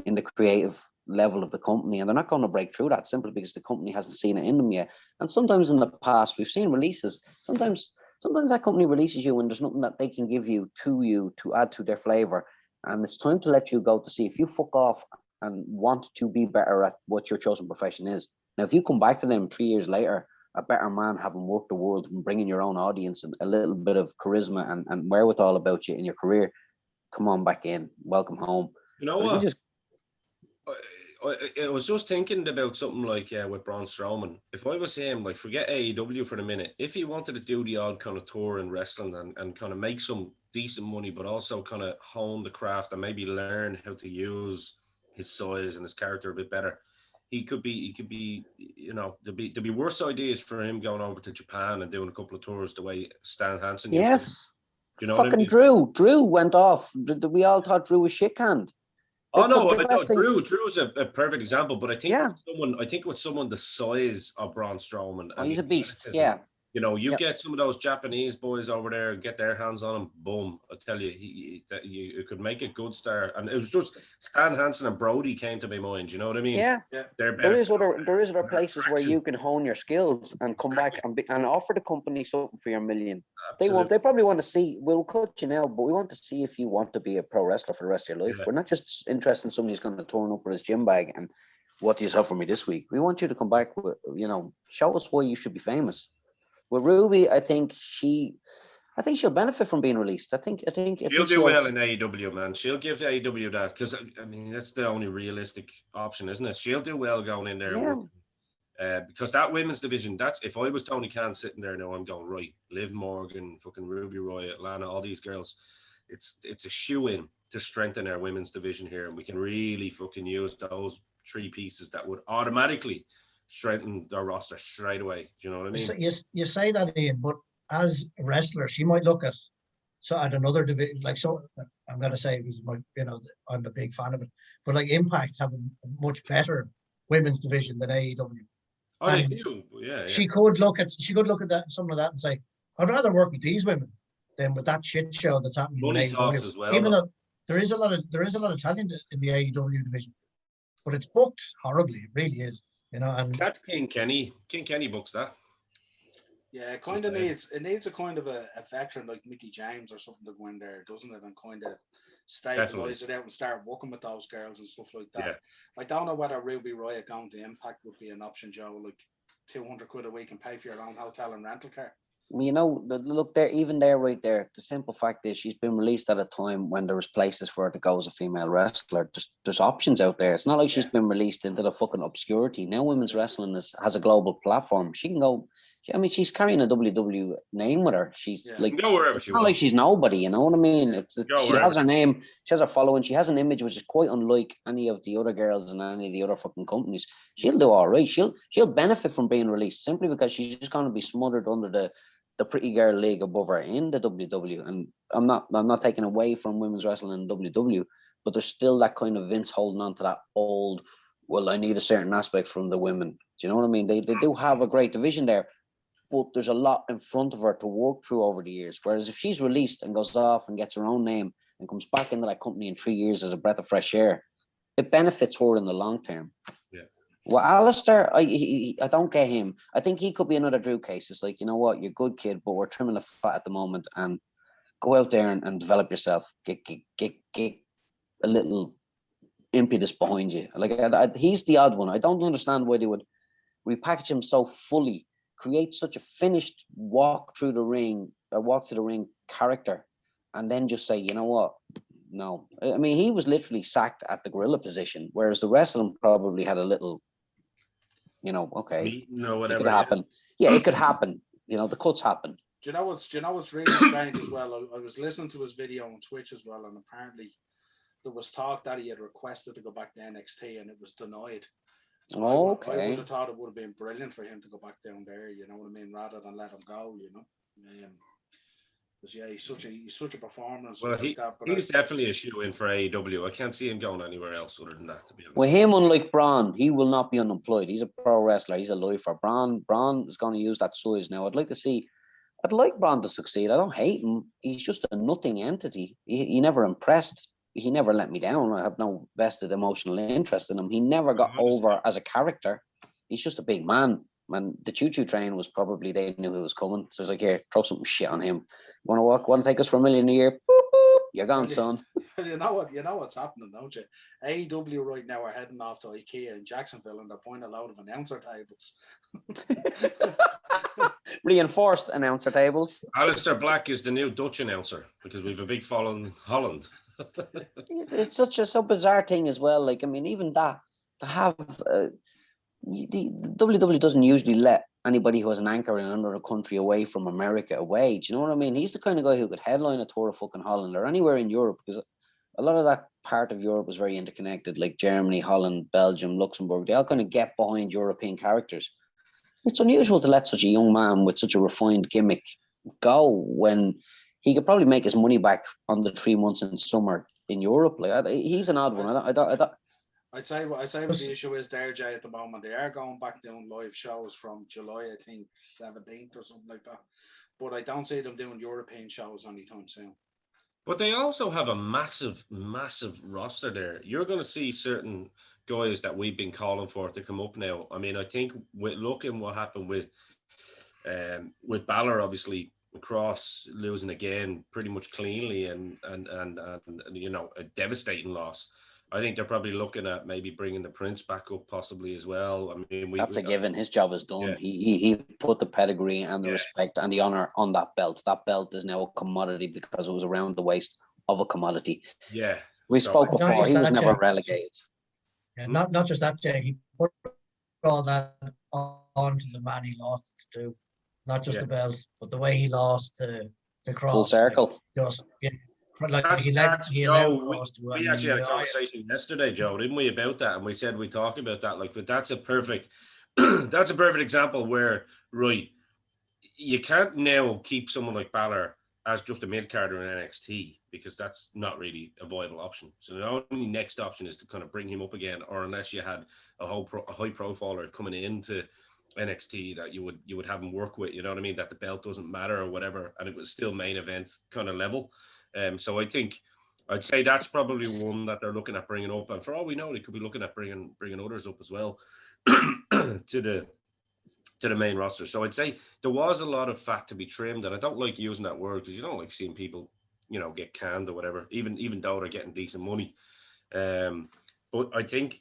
in the creative level of the company, and they're not going to break through that simply because the company hasn't seen it in them yet. And sometimes in the past, we've seen releases. Sometimes that company releases you and there's nothing that they can give you to add to their flavor. And it's time to let you go to see if you fuck off and want to be better at what your chosen profession is. Now, if you come back to them 3 years later, a better man, having worked the world and bringing your own audience and a little bit of charisma and wherewithal about you in your career, come on back in. Welcome home. You know what? I was just thinking about something like with Braun Strowman. If I was him, like, forget AEW for a minute. If he wanted to do the odd kind of tour in wrestling and kind of make some decent money, but also kind of hone the craft and maybe learn how to use his size and his character a bit better, he could be, there'd be worse ideas for him going over to Japan and doing a couple of tours the way Stan Hansen used to. You know fucking what I mean? Drew went off. We all thought Drew was shit-canned. Drew is a perfect example, but I think with someone the size of Braun Strowman, he's a beast. Yeah, get some of those Japanese boys over there and get their hands on him. Boom! I tell you, you could make a good start. And it was just Stan Hansen and Brody came to my mind. You know what I mean? Yeah. There is other places where you can hone your skills and come back and offer the company something for your $1 million. Absolutely. They probably want to see. We'll cut you now, but we want to see if you want to be a pro wrestler for the rest of your life. Yeah. We're not just interested in somebody who's going to turn up with his gym bag and what do you have for me this week. We want you to come back with, show us why you should be famous. With Ruby, I think she'll benefit from being released. I think she'll do well in AEW, man. She'll give AEW that because I mean that's the only realistic option, isn't it? She'll do well going in there. Yeah. Because that women's division, that's if I was Tony Khan sitting there now, I'm going right. Liv Morgan, fucking Ruby Riott, Lana, all these girls. It's a shoe-in to strengthen our women's division here, and we can really fucking use those 3 pieces that would automatically strengthen their roster straight away. Do you know what I mean? You say that, Ian, but as a wrestler, she might look at another division. I'm going to say because I'm a big fan of it, but like Impact have a much better women's division than AEW. Oh, they do. Yeah. She could look at that, some of that, and say, I'd rather work with these women than with that shit show that's happening. Money talks as well. Even though there is a lot of talent in the AEW division, but it's booked horribly. It really is. And that's King Kenny. King Kenny books that. Yeah, it kind of needs a kind of a veteran like Mickey James or something to go in there, doesn't it? And kind of stabilize it out and start working with those girls and stuff like that. Yeah. I don't know whether Ruby Riott going to Impact would be an option, Joe. Like $200 a week and pay for your own hotel and rental car. Look there, even there, right there. The simple fact is, she's been released at a time when there was places for her to go as a female wrestler. There's options out there. It's not like she's been released into the fucking obscurity. Now, women's wrestling has a global platform. She can go. I mean, she's carrying a WWE name with her. She's like, it's not like she's nobody. You know what I mean? She has her name. She has her following. She has an image which is quite unlike any of the other girls in any of the other fucking companies. She'll do all right. She'll benefit from being released simply because she's just going to be smothered under the pretty girl league above her in the WWE. And I'm not taking away from women's wrestling in WWE, but there's still that kind of Vince holding on to that old, well, I need a certain aspect from the women. Do you know what I mean? They do have a great division there, but there's a lot in front of her to work through over the years. Whereas if she's released and goes off and gets her own name and comes back into that company in 3 years as a breath of fresh air, it benefits her in the long term. Yeah. Well, Alistair, I don't get him. I think he could be another Drew case. It's like, you know what, you're a good kid, but we're trimming the fat at the moment. And Go out there and develop yourself. Get a little impetus behind you. Like he's the odd one. I don't understand why they would repackage him so fully, create such a finished walk to the ring character, and then just say, you know what? No. I mean, he was literally sacked at the gorilla position, whereas the rest of them probably had a little, okay, whatever. It could happen. Yeah, it could happen. The cuts happen. Do you know what's really strange as well? I was listening to his video on Twitch as well, and apparently there was talk that he had requested to go back to NXT, and it was denied. Okay. I would have thought it would have been brilliant for him to go back down there. You know what I mean? Rather than let him go. Because he's such a performer. Well, he's definitely a shoe-in for AEW. I can't see him going anywhere else other than that, to be honest. Well, him, unlike Braun, he will not be unemployed. He's a pro wrestler. He's a lifer. Braun is going to use that size now. I'd like Braun to succeed. I don't hate him. He's just a nothing entity. He never impressed. He never let me down. I have no vested emotional interest in him. He never got over as a character. He's just a big man. And the choo-choo train was probably, they knew who was coming. So it's like, here, throw something shit on him. Want to take us for $1 million a year? Boop, boop. You're gone, son. You know what's happening, don't you? AEW right now are heading off to IKEA in Jacksonville, and they're buying a load of announcer tables. Reinforced announcer tables. Alistair Black is the new Dutch announcer because we have a big following in Holland. It's such a bizarre thing as well. Like, I mean, even that to have the WWE doesn't usually let anybody who has an anchor in another country away from America away. Do you know what I mean? He's the kind of guy who could headline a tour of fucking Holland or anywhere in Europe, because a lot of that part of Europe was very interconnected, like Germany, Holland, Belgium, Luxembourg. They all kind of get behind European characters. It's unusual to let such a young man with such a refined gimmick go when he could probably make his money back on the 3 months in summer in Europe. Like, he's an odd one. I'd say what the issue is there, Jay, at the moment. They are going back doing live shows from July, I think, 17th or something like that. But I don't see them doing European shows anytime soon. But they also have a massive, massive roster there. You're going to see certain guys that we've been calling for to come up now. I mean, I think with looking what happened with Balor, obviously, Cross losing again pretty much cleanly and a devastating loss. I think they're probably looking at maybe bringing the Prince back up possibly as well. I mean, that's a given. His job is done. Yeah. He put the pedigree and the respect and the honor on that belt. That belt is now a commodity because it was around the waist of a commodity. Yeah. We spoke before. He was never relegated. Yeah, not just that, Jay. He put all that on to the man he lost to. Not just the belt, but the way he lost the Cross. Full circle. We actually had a conversation yesterday, Joe, didn't we, about that? And we said we'd talk about that. But that's a perfect example where, right, you can't now keep someone like Balor as just a mid-carder in NXT because that's not really a viable option. So the only next option is to kind of bring him up again, or unless you had a high profiler coming into NXT that you would have him work with, you know what I mean, that the belt doesn't matter or whatever, and it was still main event kind of level. So I'd say that's probably one that they're looking at bringing up, and for all we know, they could be looking at bringing others up as well to the main roster. So I'd say there was a lot of fat to be trimmed, and I don't like using that word because you don't like seeing people, get canned or whatever, even though they're getting decent money. But I think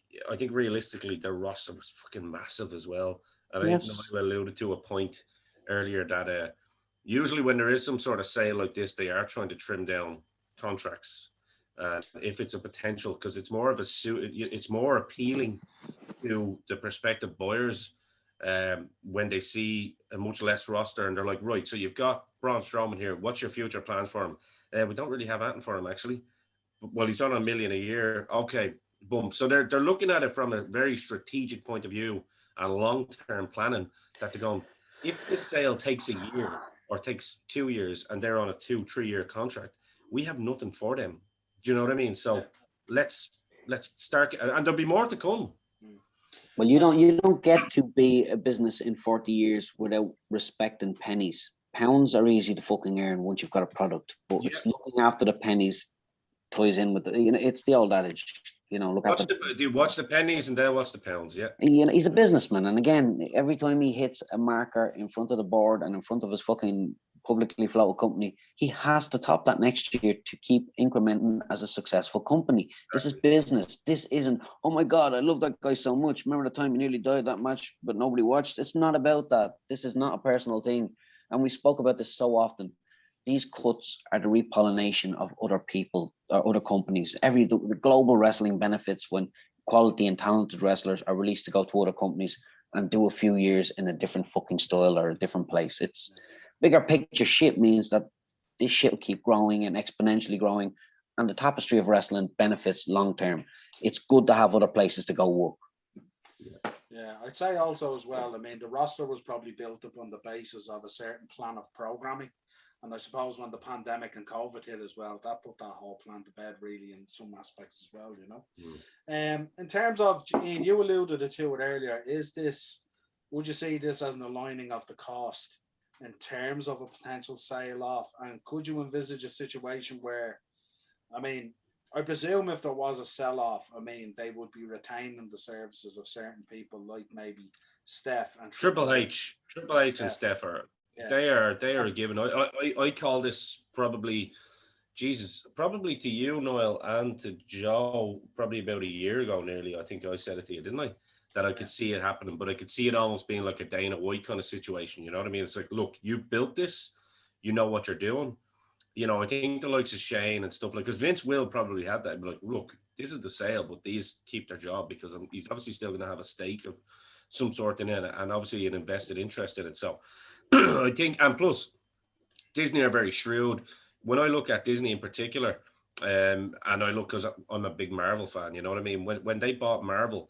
realistically their roster was fucking massive as well. And I think I alluded to a point earlier that usually when there is some sort of sale like this, they are trying to trim down contracts. If it's a potential, because it's more of it's more appealing to the prospective buyers when they see a much less roster and they're like, right, so you've got Braun Strowman here. What's your future plans for him? We don't really have anything for him, actually. Well, he's on $1 million a year. Okay, boom. So they're looking at it from a very strategic point of view and long-term planning, that they're going, if this sale takes a year or takes 2 years and they're on a 2-3 year contract, we have nothing for them. Do you know what I mean? So let's start, and there'll be more to come. Well, you don't get to be a business in 40 years without respecting pennies. Pounds are easy to fucking earn once you've got a product, but it's looking after the pennies ties in with the, it's the old adage. Watch the pennies and they'll watch the pounds. Yeah. He's a businessman. And again, every time he hits a marker in front of the board and in front of his fucking publicly floated company, he has to top that next year to keep incrementing as a successful company. This is business. This isn't, oh my God, I love that guy so much. Remember the time he nearly died that match, but nobody watched? It's not about that. This is not a personal thing. And we spoke about this so often. These cuts are the repollination of other people or other companies. The global wrestling benefits when quality and talented wrestlers are released to go to other companies and do a few years in a different fucking style or a different place. It's bigger picture shit means that this shit will keep growing and exponentially growing, and the tapestry of wrestling benefits long term. It's good to have other places to go work. Yeah, I'd say also as well, I mean, the roster was probably built up on the basis of a certain plan of programming. And I suppose when the pandemic and COVID hit as well, that put that whole plan to bed really in some aspects as well, you know. In terms of, Ian, you alluded to it earlier, would you see this as an aligning of the cost in terms of a potential sale off? And could you envisage a situation where, I mean, I presume if there was a sell off, I mean, they would be retaining the services of certain people like maybe Steph and Triple H and Steph are. Yeah. They are given. I call this probably to you, Noel, and to Joe, probably about a year ago nearly. I think I said it to you, didn't I? That I could see it happening, but I could see it almost being like a Dana White kind of situation. You know what I mean? It's like, look, you've built this, you know what you're doing. You know, I think the likes of Shane and stuff like, because Vince will probably have that. Be like, look, this is the sale, but these keep their job because he's obviously still going to have a stake of some sort in it, and obviously an invested interest in it. So I think, and plus Disney are very shrewd. When I look at Disney in particular, and I look, because I'm a big Marvel fan, you know what I mean? When they bought Marvel,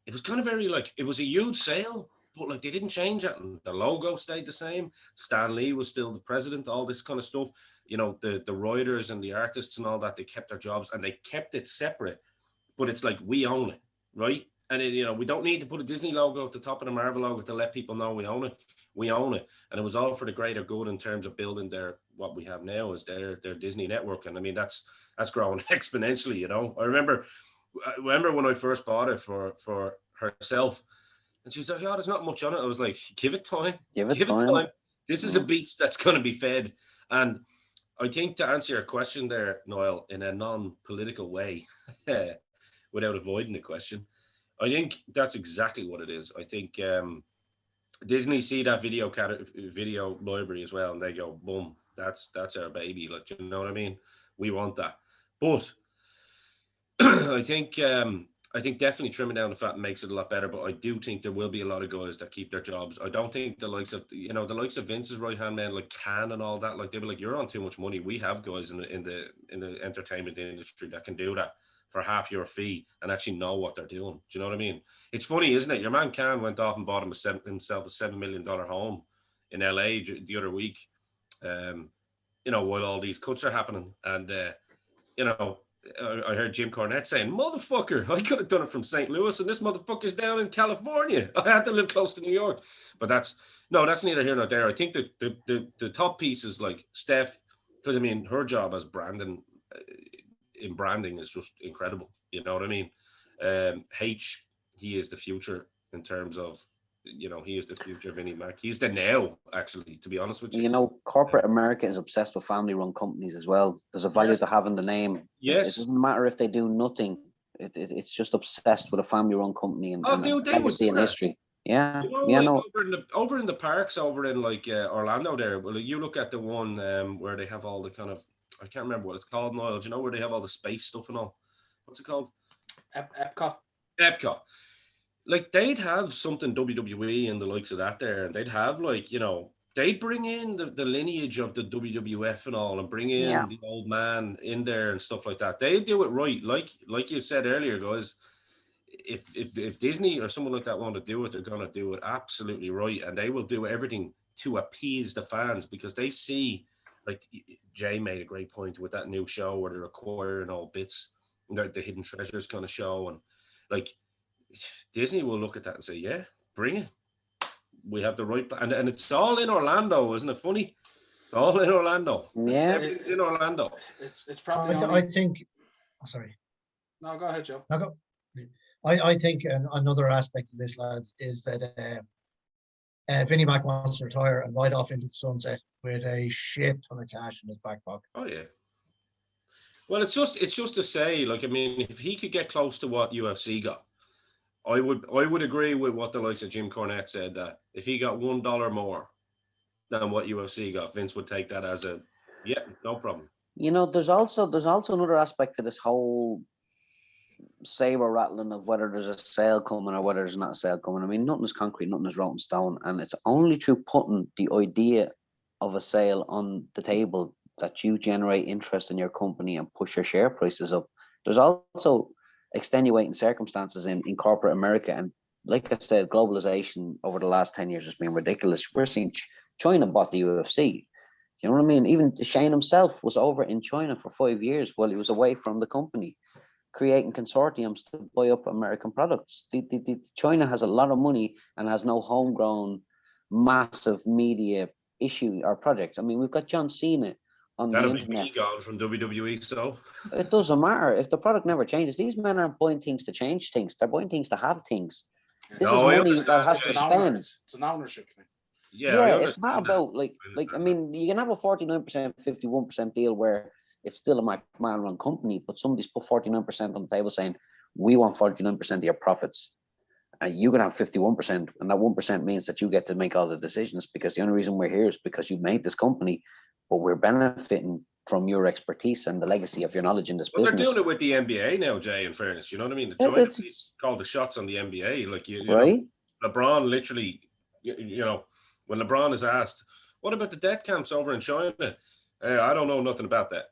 it was kind of very like, it was a huge sale, but like they didn't change it. And the logo stayed the same. Stan Lee was still the president, all this kind of stuff. You know, the writers and the artists and all that, they kept their jobs and they kept it separate. But it's like, we own it, right? And you know, we don't need to put a Disney logo at the top of the Marvel logo to let people know we own it. We own it, and it was all for the greater good in terms of building what we have now is their Disney network. And I mean, that's growing exponentially. You know, I remember when I first bought it for herself, and she was like, "Oh, there's not much on it." I was like, "Give it time. Give it time. This is a beast that's going to be fed." And I think, to answer your question there, Noel, in a non-political way, without avoiding the question, I think that's exactly what it is. I think Disney see that video library as well, and they go, "Boom, that's our baby." Like, you know what I mean? We want that. But I think definitely trimming down the fat makes it a lot better. But I do think there will be a lot of guys that keep their jobs. I don't think the likes of Vince's right hand man, like Khan and all that, like they'll be like, "You're on too much money." We have guys in the entertainment industry that can do that for half your fee and actually know what they're doing. Do you know what I mean? It's funny, isn't it? Your man Khan went off and bought himself a $7 million home in LA the other week, you know, while all these cuts are happening. And, you know, I heard Jim Cornette saying, "Motherfucker, I could have done it from St. Louis and this motherfucker's down in California. I had to live close to New York." But that's neither here nor there. I think the top piece is like Steph, because I mean, her job as branding is just incredible. You know what I mean? H, he is the future in terms of, you know, he is the future of any Mac. He's the now, actually, to be honest with you. You know, corporate America is obsessed with family-run companies as well. There's a value to having the name. Yes. It doesn't matter if they do nothing. It's just obsessed with a family-run company and legacy and history. Yeah, you know, over in the parks, over in like Orlando there. Well, you look at the one where they have all the kind of, I can't remember what it's called, Noel. Do you know where they have all the space stuff and all? What's it called? Epcot. Like, they'd have something WWE and the likes of that there, and they'd have, like, you know, they'd bring in the lineage of the WWF and all, and bring in the old man in there and stuff like that. They do it right, like you said earlier, guys. If Disney or someone like that want to do it, they're gonna do it absolutely right, and they will do everything to appease the fans, because they see, like Jay made a great point with that new show where they're acquiring all bits, the hidden treasures kind of show, and like Disney will look at that and say, "Yeah, bring it. We have the right," and it's all in Orlando, isn't it funny? It's all in Orlando. Yeah, everything's in Orlando. It's probably. I think. Oh, sorry. No, go ahead, Joe. I think another aspect of this, lads, is that Vinnie Mac wants to retire and ride off into the sunset with a shit ton of cash in his back pocket. Oh yeah. Well, it's just to say, like, I mean, if he could get close to what UFC got, I would agree with what the likes of Jim Cornette said, that if he got $1 more than what UFC got, Vince would take that as no problem. You know, there's also another aspect to this whole saber rattling of whether there's a sale coming or whether there's not a sale coming. I mean, nothing is concrete, nothing is wrote in stone, and it's only through putting the idea of a sale on the table that you generate interest in your company and push your share prices up. There's also extenuating circumstances in corporate America, and like I said, globalization over the last 10 years has been ridiculous. We're seeing China bought the UFC. You know what I mean? Even Shane himself was over in China for 5 years while he was away from the company, creating consortiums to buy up American products. China has a lot of money and has no homegrown, massive media issue or projects. I mean, we've got John Cena on the internet. That'll be gone from WWE, so it doesn't matter if the product never changes. These men aren't buying things to change things; they're buying things to have things. This is money that has to spend. It's an ownership thing. Yeah, it's not about like I mean, you can have a 49%, 51% deal where it's still a McMahon-run company, but somebody's put 49% on the table saying, we want 49% of your profits. And you can have 51%, and that 1% means that you get to make all the decisions, because the only reason we're here is because you made this company, but we're benefiting from your expertise and the legacy of your knowledge in this business. They're doing it with the NBA now, Jay, in fairness. You know what I mean? The China called the shots on the NBA. Like, you right? know, LeBron literally, you know, when LeBron is asked, what about the death camps over in China? I don't know nothing about that.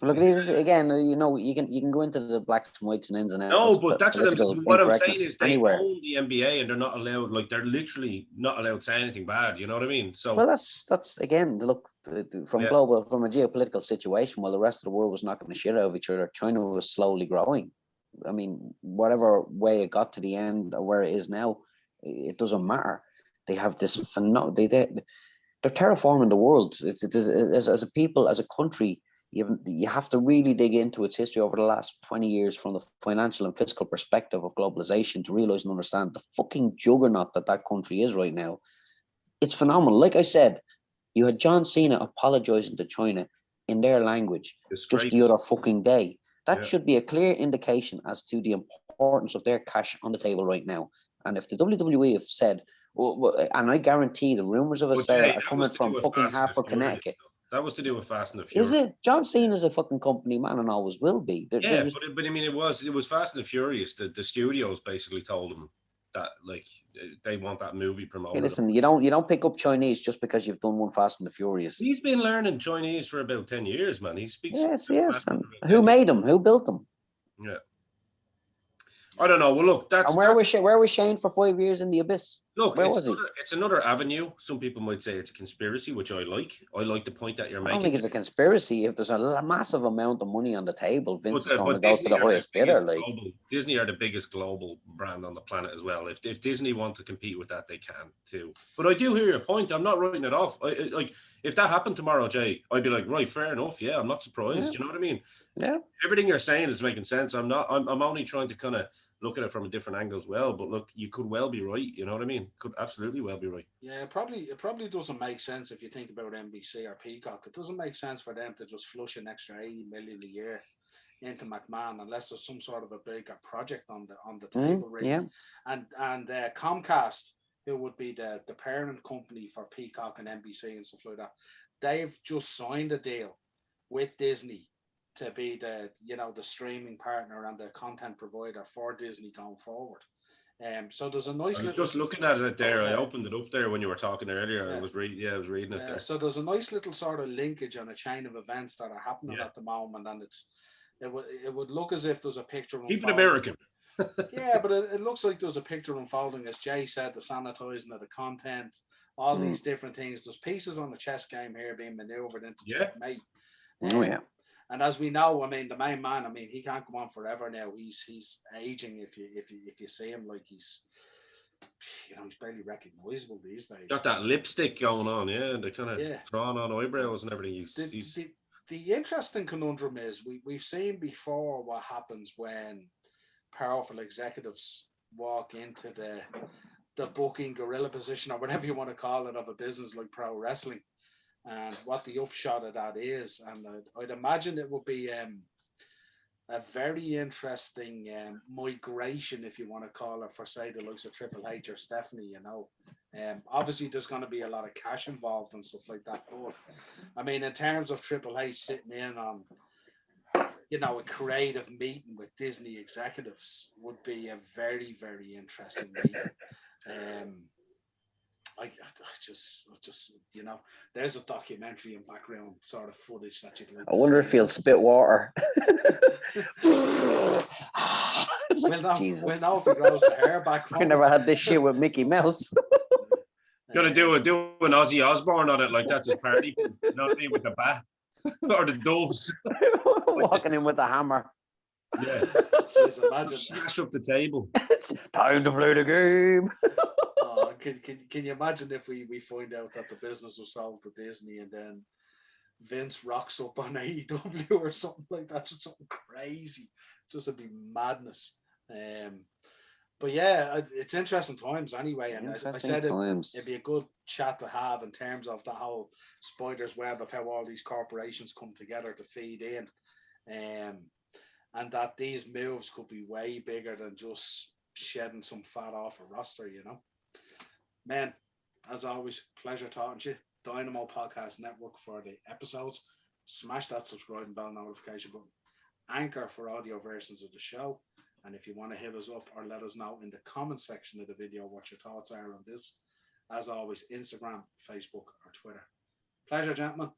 Look, again, you know, you can go into the blacks and whites and ins and outs. No, but that's what I'm saying is they anywhere. own the NBA and they're not allowed, like, they're literally not allowed to say anything bad. You know what I mean? So, well, that's again, look, from a geopolitical situation, while the rest of the world was knocking the shit out of each other, China was slowly growing. I mean, whatever way it got to the end or where it is now, it doesn't matter. They have this they're terraforming the world. As a people, as a country. You have to really dig into its history over the last 20 years from the financial and fiscal perspective of globalization to realize and understand the fucking juggernaut that country is right now. It's phenomenal. Like I said, you had John Cena apologizing to China in their language just the other fucking day. That should be a clear indication as to the importance of their cash on the table right now. And if the WWE have said, and I guarantee the rumors of a sale are coming from fucking Hartford, Connecticut. That was to do with Fast and the Furious. Is it? John Cena's a fucking company man and always will be. But I mean, it was Fast and the Furious. The studios basically told them that, like, they want that movie promoted. Hey, listen, you don't pick up Chinese just because you've done one Fast and the Furious. He's been learning Chinese for about 10 years, man. He speaks. Yes. And who made him? Who built him? Yeah. I don't know. Well, look, that's... And where was Shane for 5 years in the abyss? Look, it's another avenue. Some people might say it's a conspiracy, which I like. I like the point that you're making. I don't think it's a conspiracy. If there's a massive amount of money on the table, Vince is going to go to the highest bidder. Disney are the biggest global brand on the planet as well. If Disney want to compete with that, they can too. But I do hear your point. I'm not writing it off. Like, if that happened tomorrow, Jay, I'd be like, right, fair enough. Yeah, I'm not surprised. Yeah. You know what I mean? Yeah. Everything you're saying is making sense. I'm only trying to kind of look at it from a different angle as well. But look, you could well be right. You know what I mean? Could absolutely well be right. Yeah, it probably doesn't make sense if you think about NBC or Peacock. It doesn't make sense for them to just flush an extra 80 million a year into McMahon unless there's some sort of a bigger project on the table. Really. Yeah. And Comcast, who would be the parent company for Peacock and NBC and stuff like that, they've just signed a deal with Disney to be the streaming partner and the content provider for Disney going forward. So there's a nice. I was just looking at it there. I opened it up there when you were talking earlier. Yeah. I was reading it there. So there's a nice little sort of linkage on a chain of events that are happening at the moment, and it would look as if there's a picture. Keep it American. Yeah, but it looks like there's a picture unfolding, as Jay said, the sanitizing of the content, all these different things. There's pieces on the chess game here being maneuvered into checkmate. And as we know, I mean, the main man, I mean, he can't go on forever now. He's aging. If you see him, like he's barely recognizable these days. Got that lipstick going on, and the kind of drawn on eyebrows and everything. The interesting conundrum is we've seen before what happens when powerful executives walk into the booking gorilla position or whatever you want to call it of a business like pro wrestling, and what the upshot of that is. And I'd imagine it would be a very interesting migration, if you want to call it, for say the likes of Triple H or Stephanie, you know. Obviously there's going to be a lot of cash involved and stuff like that, but I mean, in terms of Triple H sitting in on, you know, a creative meeting with Disney executives would be a very, very interesting meeting. I just, you know, there's a documentary and background sort of footage that you'd like I wonder if he'll spit water. We'll know if he grows the hair back. We never had this shit with Mickey Mouse. Gonna do an Ozzy Osbourne on it, like that's his party. You know what I mean, with the bat or the doves walking in with a hammer. Yeah, jeez, imagine smash up the table. It's time to play the game. Oh, can you imagine if we find out that the business was sold to Disney and then Vince rocks up on AEW or something like that, just something crazy, just would be madness. But yeah, it's interesting times anyway, and as I said, it'd be a good chat to have in terms of the whole spider's web of how all these corporations come together to feed in, and that these moves could be way bigger than just shedding some fat off a roster, you know. Man, as always, pleasure talking to you. Dynamo Podcast Network for the episodes. Smash that subscribe and bell notification button. Anchor for audio versions of the show. And if you want to hit us up or let us know in the comment section of the video what your thoughts are on this, as always, Instagram, Facebook, or Twitter. Pleasure, gentlemen.